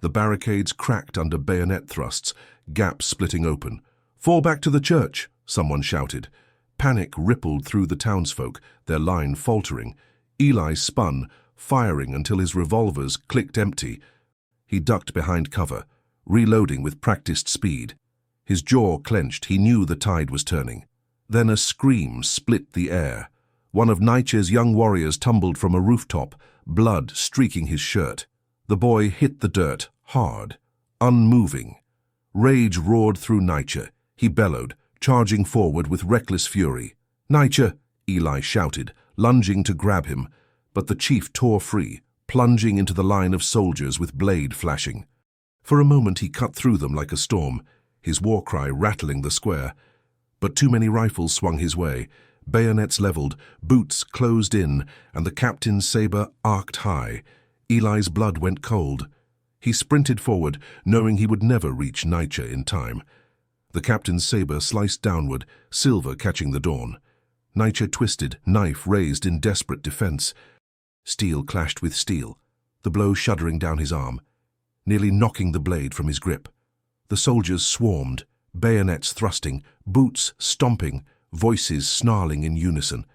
The barricades cracked under bayonet thrusts, gaps splitting open. "Fall back to the church," someone shouted. Panic rippled through the townsfolk, their line faltering. Eli spun, firing until his revolvers clicked empty. He ducked behind cover, reloading with practiced speed. His jaw clenched, he knew the tide was turning. Then a scream split the air. One of Nietzsche's young warriors tumbled from a rooftop, blood streaking his shirt. The boy hit the dirt, hard, unmoving. Rage roared through Nietzsche. He bellowed, charging forward with reckless fury. "Nietzsche!" Eli shouted, lunging to grab him, but the chief tore free, plunging into the line of soldiers with blade flashing. For a moment he cut through them like a storm, his war cry rattling the square. But too many rifles swung his way, bayonets leveled, boots closed in, and the captain's saber arced high. Eli's blood went cold. He sprinted forward, knowing he would never reach Nietzsche in time. The captain's saber sliced downward, silver catching the dawn. Nietzsche twisted, knife raised in desperate defense. Steel clashed with steel, the blow shuddering down his arm, nearly knocking the blade from his grip. The soldiers swarmed, bayonets thrusting, boots stomping, voices snarling in unison.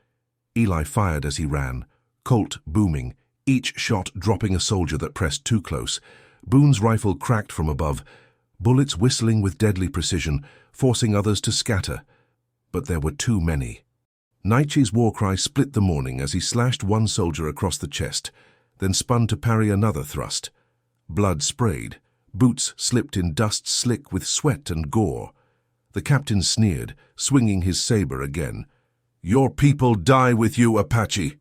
Eli fired as he ran, Colt booming, each shot dropping a soldier that pressed too close. Boone's rifle cracked from above, bullets whistling with deadly precision, forcing others to scatter. But there were too many. Nietzsche's war cry split the morning as he slashed one soldier across the chest, then spun to parry another thrust. Blood sprayed, boots slipped in dust slick with sweat and gore. The captain sneered, swinging his saber again. "Your people die with you, Apache!"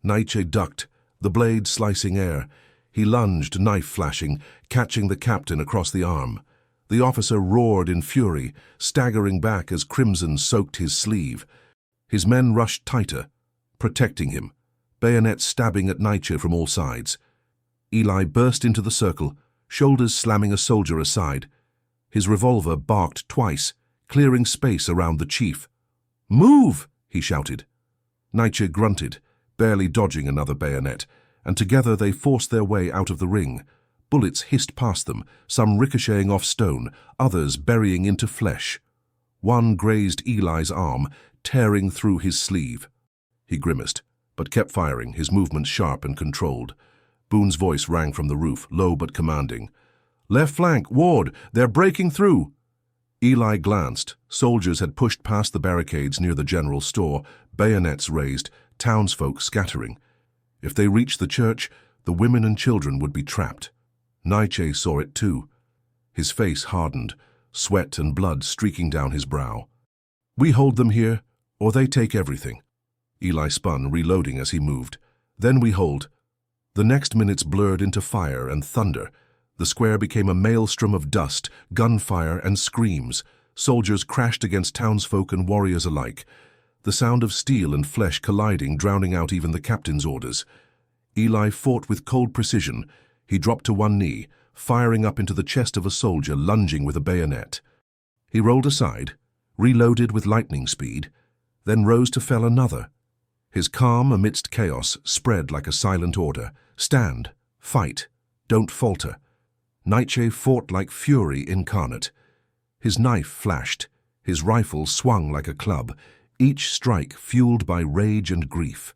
Nietzsche ducked, the blade slicing air. He lunged, knife flashing, catching the captain across the arm. The officer roared in fury, staggering back as crimson soaked his sleeve. His men rushed tighter, protecting him, bayonets stabbing at Nietzsche from all sides. Eli burst into the circle, shoulders slamming a soldier aside. His revolver barked twice, clearing space around the chief. "Move!" he shouted. Nietzsche grunted, barely dodging another bayonet, and together they forced their way out of the ring. Bullets hissed past them, some ricocheting off stone, others burying into flesh. One grazed Eli's arm, tearing through his sleeve. He grimaced, but kept firing, his movements sharp and controlled. Boone's voice rang from the roof, low but commanding. "Left flank, Ward, they're breaking through!" Eli glanced. Soldiers had pushed past the barricades near the general store, bayonets raised, townsfolk scattering. If they reached the church, the women and children would be trapped. Nietzsche saw it too. His face hardened, sweat and blood streaking down his brow. "We hold them here, or they take everything." Eli spun, reloading as he moved. "Then we hold." The next minutes blurred into fire and thunder. The square became a maelstrom of dust, gunfire and screams. Soldiers crashed against townsfolk and warriors alike. The sound of steel and flesh colliding, drowning out even the captain's orders. Eli fought with cold precision. He dropped to one knee, firing up into the chest of a soldier lunging with a bayonet. He rolled aside, reloaded with lightning speed, then rose to fell another. His calm amidst chaos spread like a silent order. Stand, fight, don't falter. Nietzsche fought like fury incarnate. His knife flashed, his rifle swung like a club, each strike fueled by rage and grief.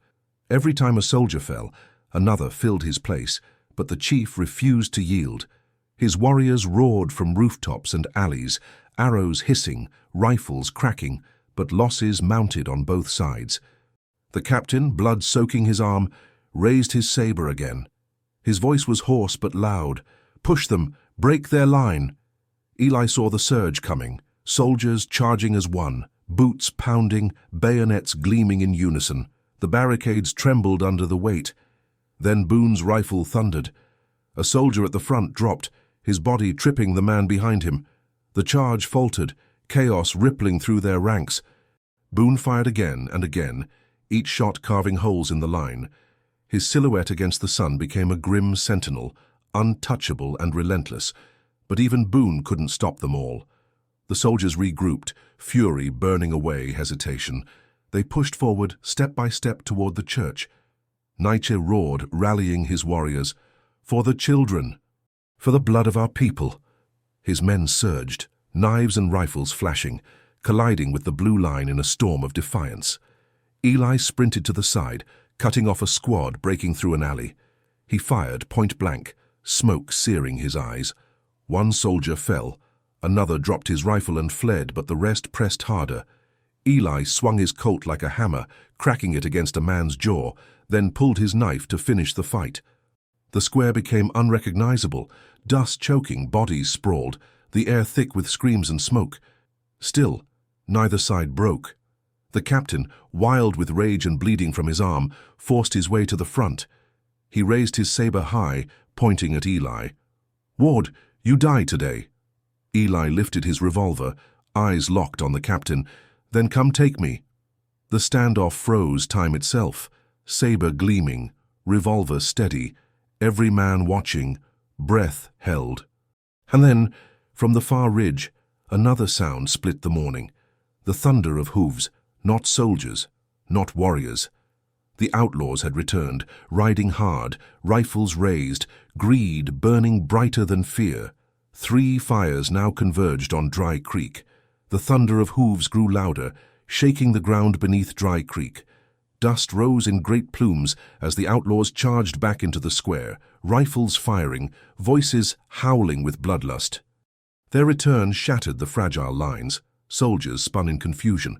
Every time a soldier fell, another filled his place, but the chief refused to yield. His warriors roared from rooftops and alleys, arrows hissing, rifles cracking, but losses mounted on both sides. The captain, blood soaking his arm, raised his saber again. His voice was hoarse but loud. "Push them! Break their line!" Eli saw the surge coming, soldiers charging as one, boots pounding, bayonets gleaming in unison. The barricades trembled under the weight. Then Boone's rifle thundered. A soldier at the front dropped, his body tripping the man behind him. The charge faltered, chaos rippling through their ranks. Boone fired again and again, each shot carving holes in the line. His silhouette against the sun became a grim sentinel, untouchable and relentless, but even Boone couldn't stop them all. The soldiers regrouped, fury burning away hesitation. They pushed forward, step by step, toward the church. Nietzsche roared, rallying his warriors. "For the children! For the blood of our people!" His men surged, knives and rifles flashing, colliding with the blue line in a storm of defiance. Eli sprinted to the side, cutting off a squad breaking through an alley. He fired point blank, smoke searing his eyes. One soldier fell, another dropped his rifle and fled, but the rest pressed harder. Eli swung his Colt like a hammer, cracking it against a man's jaw, then pulled his knife to finish the fight. The square became unrecognizable, dust choking, bodies sprawled, the air thick with screams and smoke. Still, neither side broke. The captain, wild with rage and bleeding from his arm, forced his way to the front. He raised his saber high, pointing at Eli. "Ward, you die today." Eli lifted his revolver, eyes locked on the captain. "Then come take me." The standoff froze time itself, saber gleaming, revolver steady, every man watching, breath held. And then, from the far ridge, another sound split the morning, the thunder of hooves, not soldiers, not warriors. The outlaws had returned, riding hard, rifles raised, greed burning brighter than fear. 3 fires now converged on Dry Creek. The thunder of hooves grew louder, shaking the ground beneath Dry Creek. Dust rose in great plumes as the outlaws charged back into the square, rifles firing, voices howling with bloodlust. Their return shattered the fragile lines. Soldiers spun in confusion.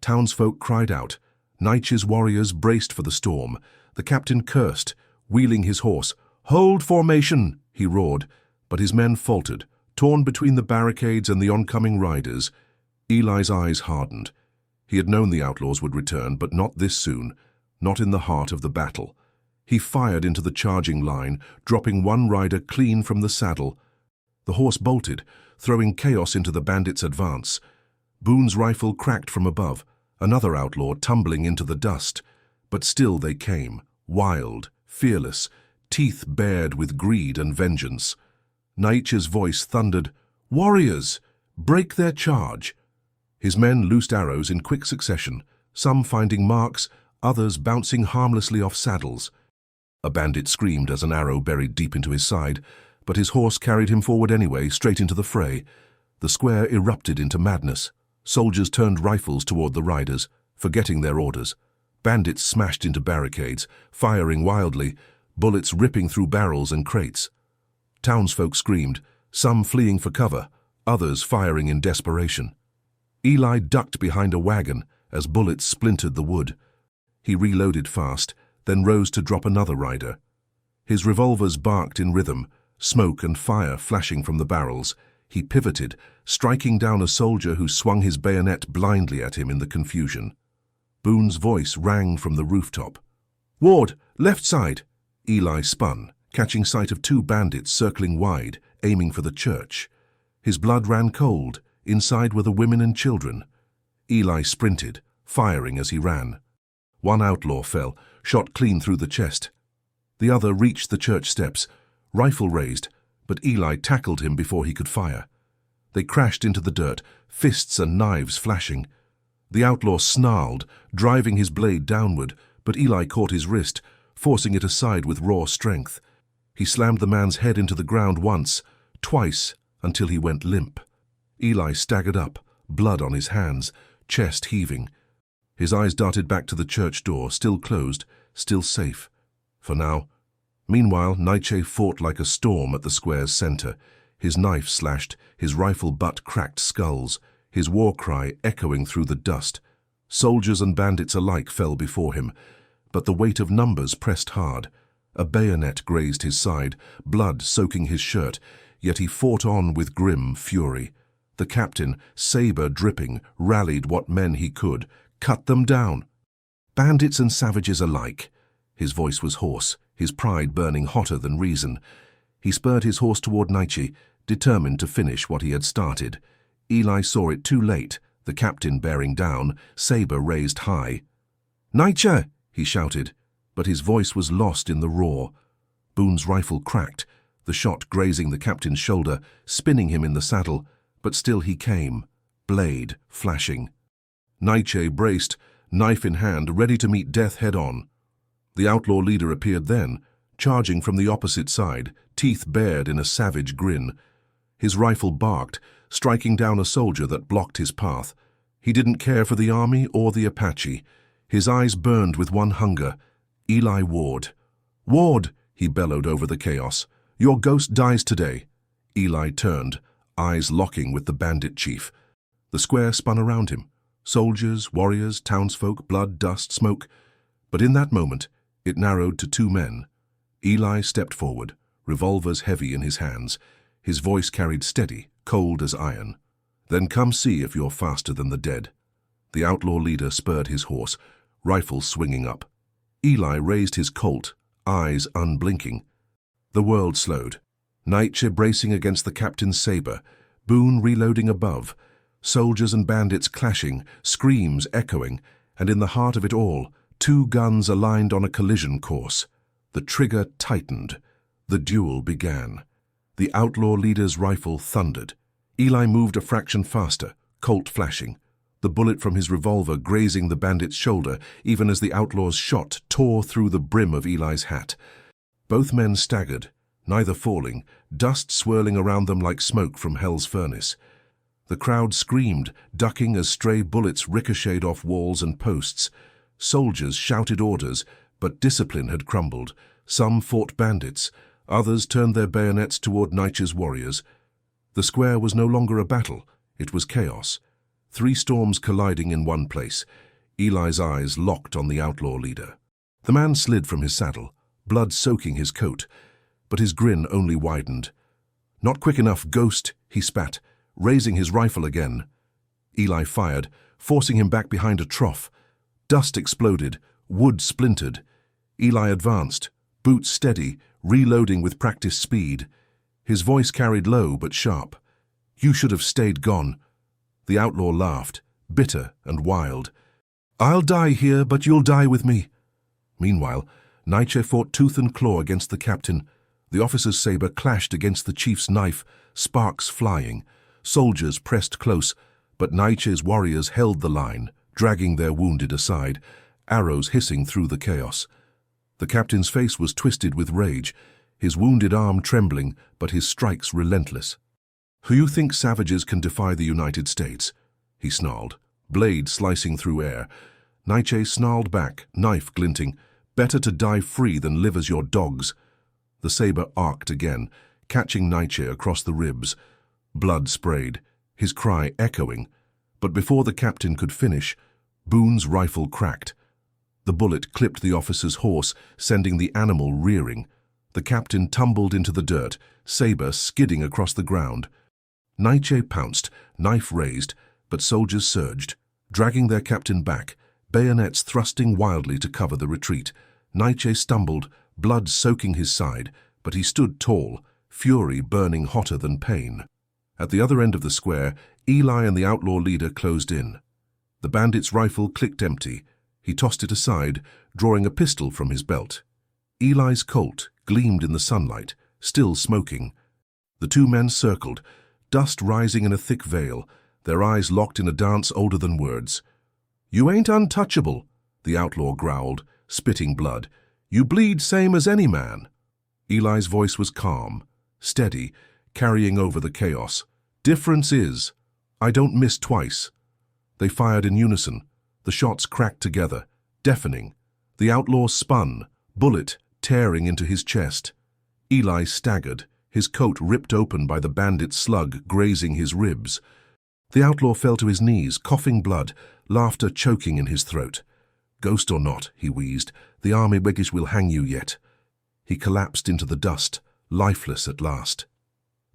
Townsfolk cried out. Nietzsche's warriors braced for the storm. The captain cursed, wheeling his horse. "Hold formation!" he roared, but his men faltered, torn between the barricades and the oncoming riders. Eli's eyes hardened. He had known the outlaws would return, but not this soon, not in the heart of the battle. He fired into the charging line, dropping one rider clean from the saddle. The horse bolted, throwing chaos into the bandits' advance. Boone's rifle cracked from above, another outlaw tumbling into the dust. But still they came, wild, fearless, teeth bared with greed and vengeance. Nietzsche's voice thundered, "Warriors! Break their charge!" His men loosed arrows in quick succession, some finding marks, others bouncing harmlessly off saddles. A bandit screamed as an arrow buried deep into his side, but his horse carried him forward anyway, straight into the fray. The square erupted into madness. Soldiers turned rifles toward the riders, forgetting their orders. Bandits smashed into barricades, firing wildly, bullets ripping through barrels and crates. Townsfolk screamed, some fleeing for cover, others firing in desperation. Eli ducked behind a wagon as bullets splintered the wood. He reloaded fast, then rose to drop another rider. His revolvers barked in rhythm, smoke and fire flashing from the barrels. He pivoted, striking down a soldier who swung his bayonet blindly at him in the confusion. Boone's voice rang from the rooftop. "Ward, left side!" Eli spun, catching sight of 2 bandits circling wide, aiming for the church. His blood ran cold. Inside were the women and children. Eli sprinted, firing as he ran. One outlaw fell, shot clean through the chest. The other reached the church steps, rifle raised, but Eli tackled him before he could fire. They crashed into the dirt, fists and knives flashing. The outlaw snarled, driving his blade downward, but Eli caught his wrist, forcing it aside with raw strength. He slammed the man's head into the ground once, twice, until he went limp. Eli staggered up, blood on his hands, chest heaving. His eyes darted back to the church door, still closed, still safe. For now. Meanwhile, Nietzsche fought like a storm at the square's center. His knife slashed, his rifle butt cracked skulls, his war cry echoing through the dust. Soldiers and bandits alike fell before him, but the weight of numbers pressed hard. A bayonet grazed his side, blood soaking his shirt, yet he fought on with grim fury. The captain, saber dripping, rallied what men he could, cut them down. Bandits and savages alike. His voice was hoarse, his pride burning hotter than reason. He spurred his horse toward Nietzsche, determined to finish what he had started. Eli saw it too late, the captain bearing down, saber raised high. "Nietzsche!" he shouted, but his voice was lost in the roar. Boone's rifle cracked, the shot grazing the captain's shoulder, spinning him in the saddle, but still he came, blade flashing. Nietzsche braced, knife in hand, ready to meet death head-on. The outlaw leader appeared then, charging from the opposite side, teeth bared in a savage grin. His rifle barked, striking down a soldier that blocked his path. He didn't care for the army or the Apache. His eyes burned with one hunger, Eli Ward. "Ward!" he bellowed over the chaos. "Your ghost dies today." Eli turned, eyes locking with the bandit chief. The square spun around him. Soldiers, warriors, townsfolk, blood, dust, smoke. But in that moment, it narrowed to 2 men. Eli stepped forward, revolvers heavy in his hands. His voice carried steady, cold as iron. "Then come see if you're faster than the dead." The outlaw leader spurred his horse, rifle swinging up. Eli raised his Colt, eyes unblinking. The world slowed. Nietzsche bracing against the captain's saber, Boone reloading above, soldiers and bandits clashing, screams echoing, and in the heart of it all, 2 guns aligned on a collision course. The trigger tightened. The duel began. The outlaw leader's rifle thundered. Eli moved a fraction faster, Colt flashing. the bullet from his revolver grazing the bandit's shoulder, even as the outlaw's shot tore through the brim of Eli's hat. Both men staggered, neither falling, dust swirling around them like smoke from hell's furnace. The crowd screamed, ducking as stray bullets ricocheted off walls and posts. Soldiers shouted orders, but discipline had crumbled. Some fought bandits, others turned their bayonets toward Nietzsche's warriors. The square was no longer a battle, it was chaos. 3 storms colliding in one place. Eli's eyes locked on the outlaw leader. The man slid from his saddle, blood soaking his coat, but his grin only widened. "Not quick enough, ghost," he spat, raising his rifle again. Eli fired, forcing him back behind a trough. Dust exploded, wood splintered. Eli advanced, boots steady, reloading with practiced speed. His voice carried low but sharp. "You should have stayed gone." The outlaw laughed, bitter and wild. "I'll die here, but you'll die with me." Meanwhile, Nietzsche fought tooth and claw against the captain. The officer's saber clashed against the chief's knife, sparks flying. Soldiers pressed close, but Nietzsche's warriors held the line, dragging their wounded aside, arrows hissing through the chaos. The captain's face was twisted with rage, his wounded arm trembling, but his strikes relentless. "Who you think savages can defy the United States?" he snarled, blade slicing through air. Nietzsche snarled back, knife glinting. "Better to die free than live as your dogs." The saber arced again, catching Nietzsche across the ribs. Blood sprayed, his cry echoing. But before the captain could finish, Boone's rifle cracked. The bullet clipped the officer's horse, sending the animal rearing. The captain tumbled into the dirt, saber skidding across the ground. Nietzsche pounced, knife raised, but soldiers surged, dragging their captain back, bayonets thrusting wildly to cover the retreat. Nietzsche stumbled, blood soaking his side, but he stood tall, fury burning hotter than pain. At the other end of the square, Eli and the outlaw leader closed in. The bandit's rifle clicked empty. He tossed it aside, drawing a pistol from his belt. Eli's Colt gleamed in the sunlight, still smoking. The 2 men circled, dust rising in a thick veil, their eyes locked in a dance older than words. "You ain't untouchable," the outlaw growled, spitting blood. "You bleed same as any man." Eli's voice was calm, steady, carrying over the chaos. "Difference is, I don't miss twice." They fired in unison. The shots cracked together, deafening. The outlaw spun, bullet tearing into his chest. Eli staggered, his coat ripped open by the bandit's slug grazing his ribs. The outlaw fell to his knees, coughing blood, laughter choking in his throat. "Ghost or not," he wheezed, "the army beggars will hang you yet." He collapsed into the dust, lifeless at last.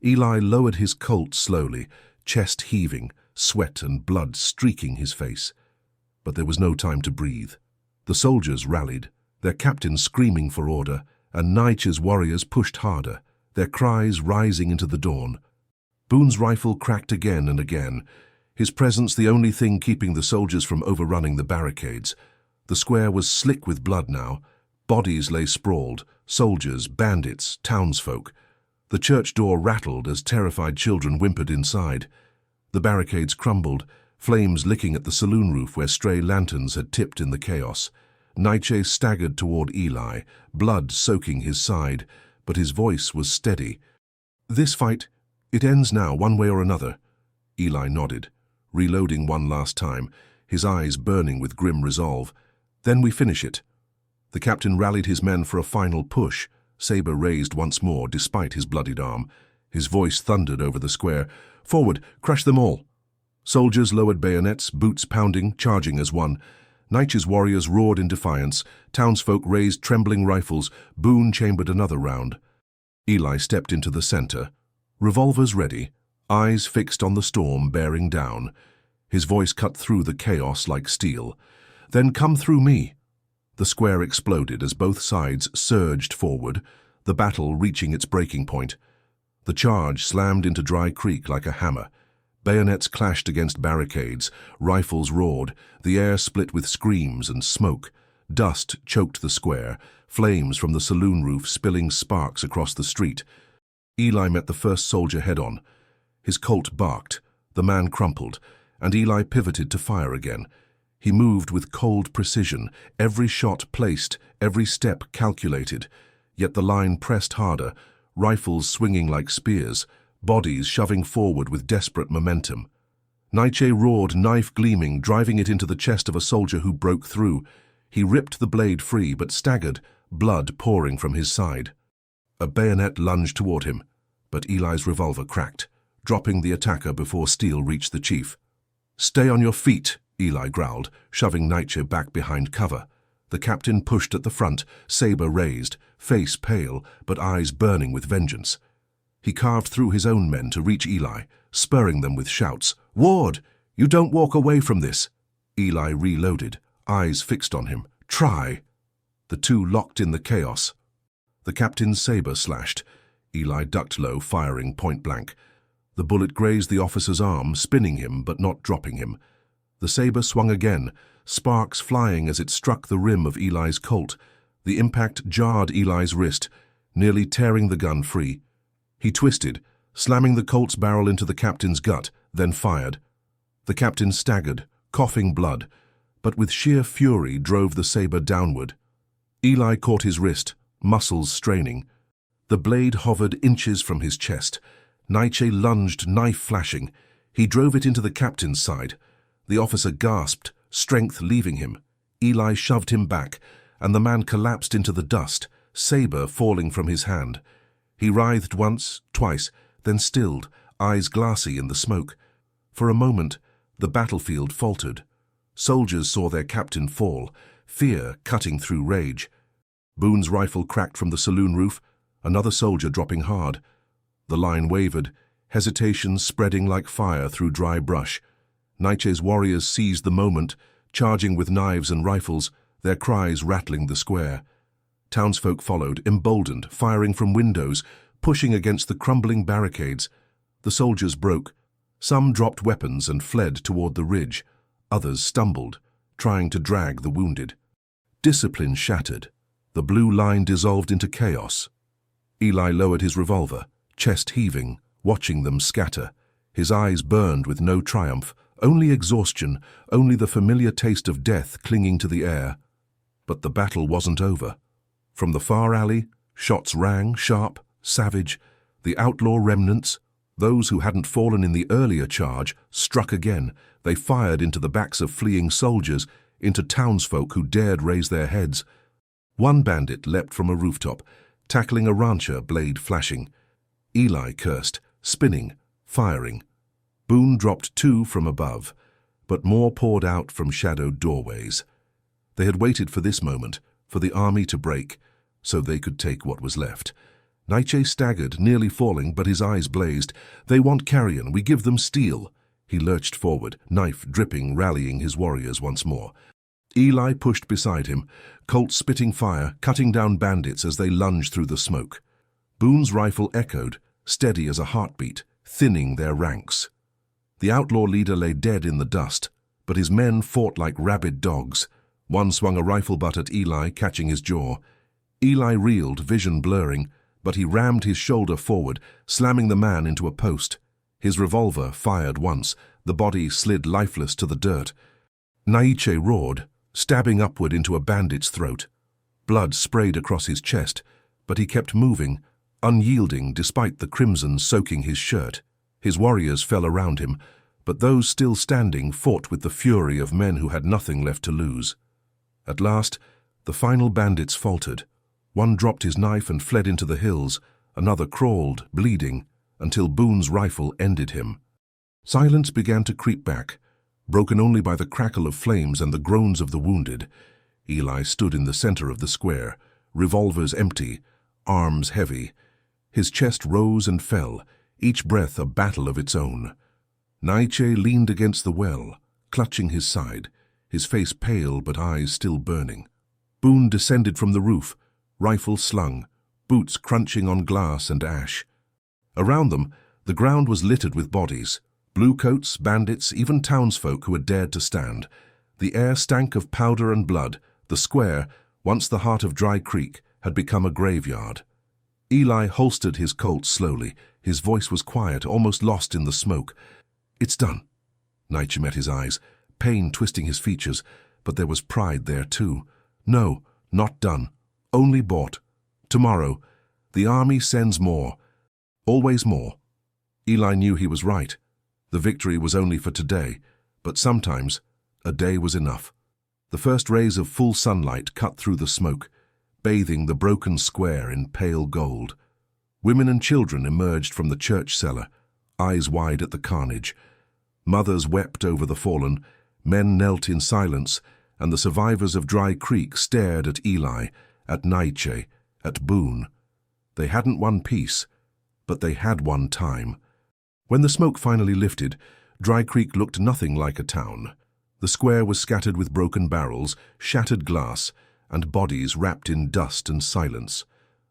Eli lowered his Colt slowly, chest heaving, sweat and blood streaking his face. But there was no time to breathe. The soldiers rallied, their captain screaming for order, and Nietzsche's warriors pushed harder, their cries rising into the dawn. Boone's rifle cracked again and again, his presence the only thing keeping the soldiers from overrunning the barricades. The square was slick with blood now. Bodies lay sprawled, soldiers, bandits, townsfolk. The church door rattled as terrified children whimpered inside. The barricades crumbled, flames licking at the saloon roof where stray lanterns had tipped in the chaos. Nietzsche staggered toward Eli, blood soaking his side, but his voice was steady. "This fight, it ends now, one way or another." Eli nodded, reloading one last time, his eyes burning with grim resolve. "Then we finish it." The captain rallied his men for a final push, saber raised once more despite his bloodied arm. His voice thundered over the square. "Forward, crush them all." Soldiers lowered bayonets, boots pounding, charging as one. Nietzsche's warriors roared in defiance. Townsfolk raised trembling rifles. Boone chambered another round. Eli stepped into the center, revolvers ready, eyes fixed on the storm bearing down. His voice cut through the chaos like steel. "Then come through me." The square exploded as both sides surged forward, the battle reaching its breaking point. The charge slammed into Dry Creek like a hammer. Bayonets clashed against barricades, rifles roared, the air split with screams and smoke. Dust choked the square, flames from the saloon roof spilling sparks across the street. Eli met the first soldier head-on. His Colt barked, the man crumpled, and Eli pivoted to fire again. He moved with cold precision, every shot placed, every step calculated. Yet the line pressed harder, rifles swinging like spears, bodies shoving forward with desperate momentum. Nietzsche roared, knife gleaming, driving it into the chest of a soldier who broke through. He ripped the blade free, but staggered, blood pouring from his side. A bayonet lunged toward him, but Eli's revolver cracked, dropping the attacker before steel reached the chief. "Stay on your feet," Eli growled, shoving Nietzsche back behind cover. The captain pushed at the front, saber raised, face pale, but eyes burning with vengeance. He carved through his own men to reach Eli, spurring them with shouts. "Ward, you don't walk away from this!" Eli reloaded, eyes fixed on him. "Try!" The two locked in the chaos. The captain's saber slashed. Eli ducked low, firing point blank. The bullet grazed the officer's arm, spinning him but not dropping him. The saber swung again, sparks flying as it struck the rim of Eli's Colt. The impact jarred Eli's wrist, nearly tearing the gun free. He twisted, slamming the Colt's barrel into the captain's gut, then fired. The captain staggered, coughing blood, but with sheer fury drove the saber downward. Eli caught his wrist, muscles straining. The blade hovered inches from his chest. Nietzsche lunged, knife flashing. He drove it into the captain's side. The officer gasped, strength leaving him. Eli shoved him back, and the man collapsed into the dust, saber falling from his hand. He writhed once, twice, then stilled, eyes glassy in the smoke. For a moment, the battlefield faltered. Soldiers saw their captain fall, fear cutting through rage. Boone's rifle cracked from the saloon roof, another soldier dropping hard. The line wavered, hesitation spreading like fire through dry brush. Nietzsche's warriors seized the moment, charging with knives and rifles, their cries rattling the square. Townsfolk followed, emboldened, firing from windows, pushing against the crumbling barricades. The soldiers broke. Some dropped weapons and fled toward the ridge. Others stumbled, trying to drag the wounded. Discipline shattered. The blue line dissolved into chaos. Eli lowered his revolver, chest heaving, watching them scatter. His eyes burned with no triumph, only exhaustion, only the familiar taste of death clinging to the air. But the battle wasn't over. From the far alley, shots rang, sharp, savage. The outlaw remnants, those who hadn't fallen in the earlier charge, struck again. They fired into the backs of fleeing soldiers, into townsfolk who dared raise their heads. One bandit leapt from a rooftop, tackling a rancher, blade flashing. Eli cursed, spinning, firing. Boone dropped two from above, but more poured out from shadowed doorways. They had waited for this moment, for the army to break, so they could take what was left. Nietzsche staggered, nearly falling, but his eyes blazed. "They want carrion, we give them steel." He lurched forward, knife dripping, rallying his warriors once more. Eli pushed beside him, Colt spitting fire, cutting down bandits as they lunged through the smoke. Boone's rifle echoed, steady as a heartbeat, thinning their ranks. The outlaw leader lay dead in the dust, but his men fought like rabid dogs. One swung a rifle butt at Eli, catching his jaw. Eli reeled, vision blurring, but he rammed his shoulder forward, slamming the man into a post. His revolver fired once. The body slid lifeless to the dirt. Nietzsche roared, stabbing upward into a bandit's throat. Blood sprayed across his chest, but he kept moving, unyielding despite the crimson soaking his shirt. His warriors fell around him, but those still standing fought with the fury of men who had nothing left to lose. At last, the final bandits faltered. One dropped his knife and fled into the hills. Another crawled, bleeding, until Boone's rifle ended him. Silence began to creep back, broken only by the crackle of flames and the groans of the wounded. Eli stood in the center of the square, revolvers empty, arms heavy. His chest rose and fell, each breath a battle of its own. Nietzsche leaned against the well, clutching his side, his face pale but eyes still burning. Boone descended from the roof, rifle slung, boots crunching on glass and ash. Around them, the ground was littered with bodies, bluecoats, bandits, even townsfolk who had dared to stand. The air stank of powder and blood. The square, once the heart of Dry Creek, had become a graveyard. Eli holstered his Colt slowly. His voice was quiet, almost lost in the smoke. "It's done. Nietzsche met his eyes, pain twisting his features, but there was pride there too. No, not done. Only bought. Tomorrow. The army sends more. Always more. Eli knew he was right. The victory was only for today, but sometimes a day was enough. The first rays of full sunlight cut through the smoke, bathing the broken square in pale gold. Women and children emerged from the church cellar, eyes wide at the carnage. Mothers wept over the fallen, men knelt in silence, and the survivors of Dry Creek stared at Eli, at Nietzsche, at Boone. They hadn't won peace, but they had won time. When the smoke finally lifted, Dry Creek looked nothing like a town. The square was scattered with broken barrels, shattered glass, and bodies wrapped in dust and silence.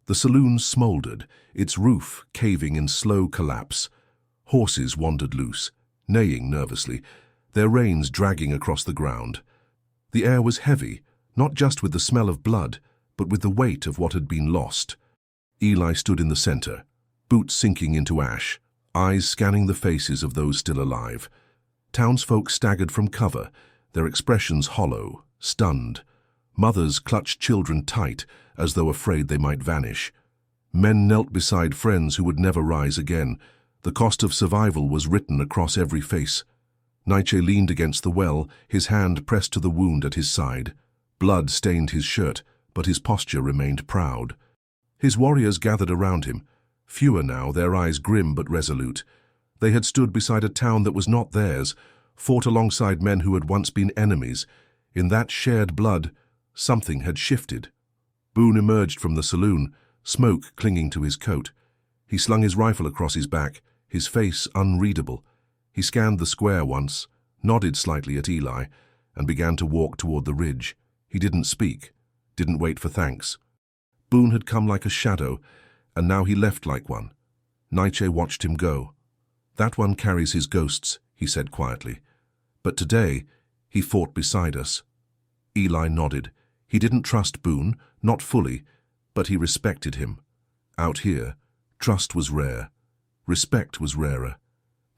The saloon smoldered, its roof caving in slow collapse. Horses wandered loose, neighing nervously, their reins dragging across the ground. The air was heavy, not just with the smell of blood, but with the weight of what had been lost. Eli stood in the center, boots sinking into ash, eyes scanning the faces of those still alive. Townsfolk staggered from cover, their expressions hollow, stunned. Mothers clutched children tight, as though afraid they might vanish. Men knelt beside friends who would never rise again. The cost of survival was written across every face. Nietzsche leaned against the well, his hand pressed to the wound at his side. Blood stained his shirt, but his posture remained proud. His warriors gathered around him, fewer now, their eyes grim but resolute. They had stood beside a town that was not theirs, fought alongside men who had once been enemies. In that shared blood, something had shifted. Boone emerged from the saloon, smoke clinging to his coat. He slung his rifle across his back, his face unreadable. He scanned the square once, nodded slightly at Eli, and began to walk toward the ridge. He didn't speak, didn't wait for thanks. Boone had come like a shadow, and now he left like one. Nietzsche watched him go. "That one carries his ghosts," he said quietly. "But today, he fought beside us." Eli nodded. He didn't trust Boone, not fully, but he respected him. Out here, trust was rare. Respect was rarer.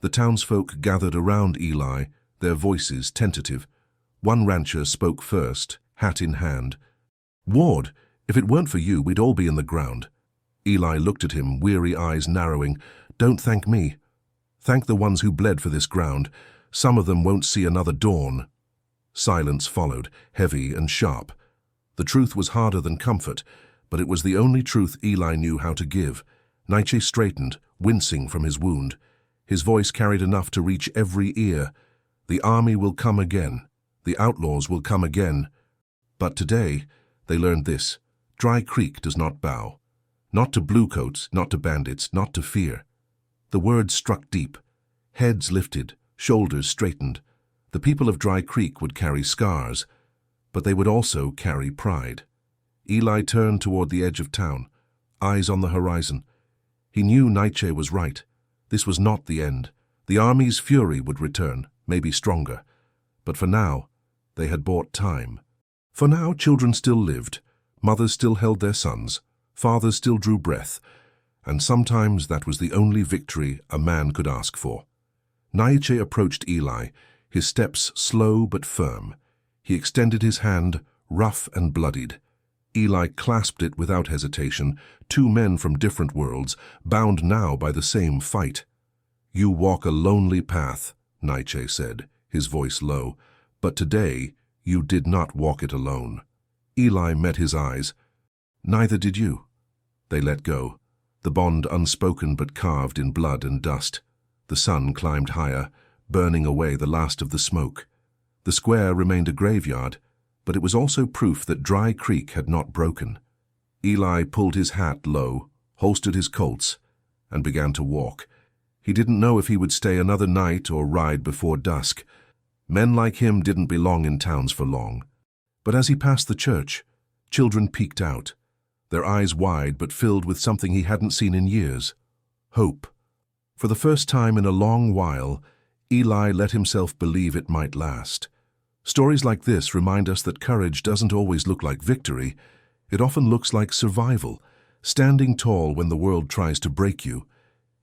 The townsfolk gathered around Eli, their voices tentative. One rancher spoke first, hat in hand. "Ward, if it weren't for you, we'd all be in the ground." Eli looked at him, weary eyes narrowing. "Don't thank me. Thank the ones who bled for this ground. Some of them won't see another dawn." Silence followed, heavy and sharp. The truth was harder than comfort, but it was the only truth Eli knew how to give. Nietzsche straightened, wincing from his wound. His voice carried enough to reach every ear. "The army will come again. The outlaws will come again." But today, they learned this: Dry Creek does not bow. Not to bluecoats, not to bandits, not to fear. The words struck deep. Heads lifted, shoulders straightened. The people of Dry Creek would carry scars, but they would also carry pride. Eli turned toward the edge of town, eyes on the horizon. He knew Nietzsche was right. This was not the end. The army's fury would return, maybe stronger. But for now, they had bought time. For now, children still lived. Mothers still held their sons. Fathers still drew breath. And sometimes that was the only victory a man could ask for. Nietzsche approached Eli, his steps slow but firm. He extended his hand, rough and bloodied. Eli clasped it without hesitation, two men from different worlds, bound now by the same fight. "You walk a lonely path," Nietzsche said, his voice low, "but today you did not walk it alone." Eli met his eyes. "Neither did you." They let go, the bond unspoken but carved in blood and dust. The sun climbed higher, burning away the last of the smoke. The square remained a graveyard, but it was also proof that Dry Creek had not broken. Eli pulled his hat low, holstered his Colts, and began to walk. He didn't know if he would stay another night or ride before dusk. Men like him didn't belong in towns for long. But as he passed the church, children peeked out, their eyes wide but filled with something he hadn't seen in years: hope. For the first time in a long while, Eli let himself believe it might last. Stories like this remind us that courage doesn't always look like victory. It often looks like survival, standing tall when the world tries to break you.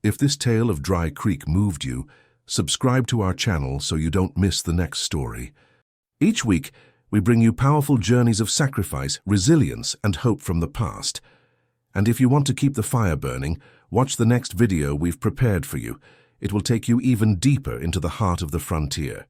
If this tale of Dry Creek moved you, Subscribe to our channel so you don't miss the next story. Each week, we bring you powerful journeys of sacrifice, resilience, and hope from the past. And if you want to keep the fire burning, watch the next video we've prepared for you. It will take you even deeper into the heart of the frontier.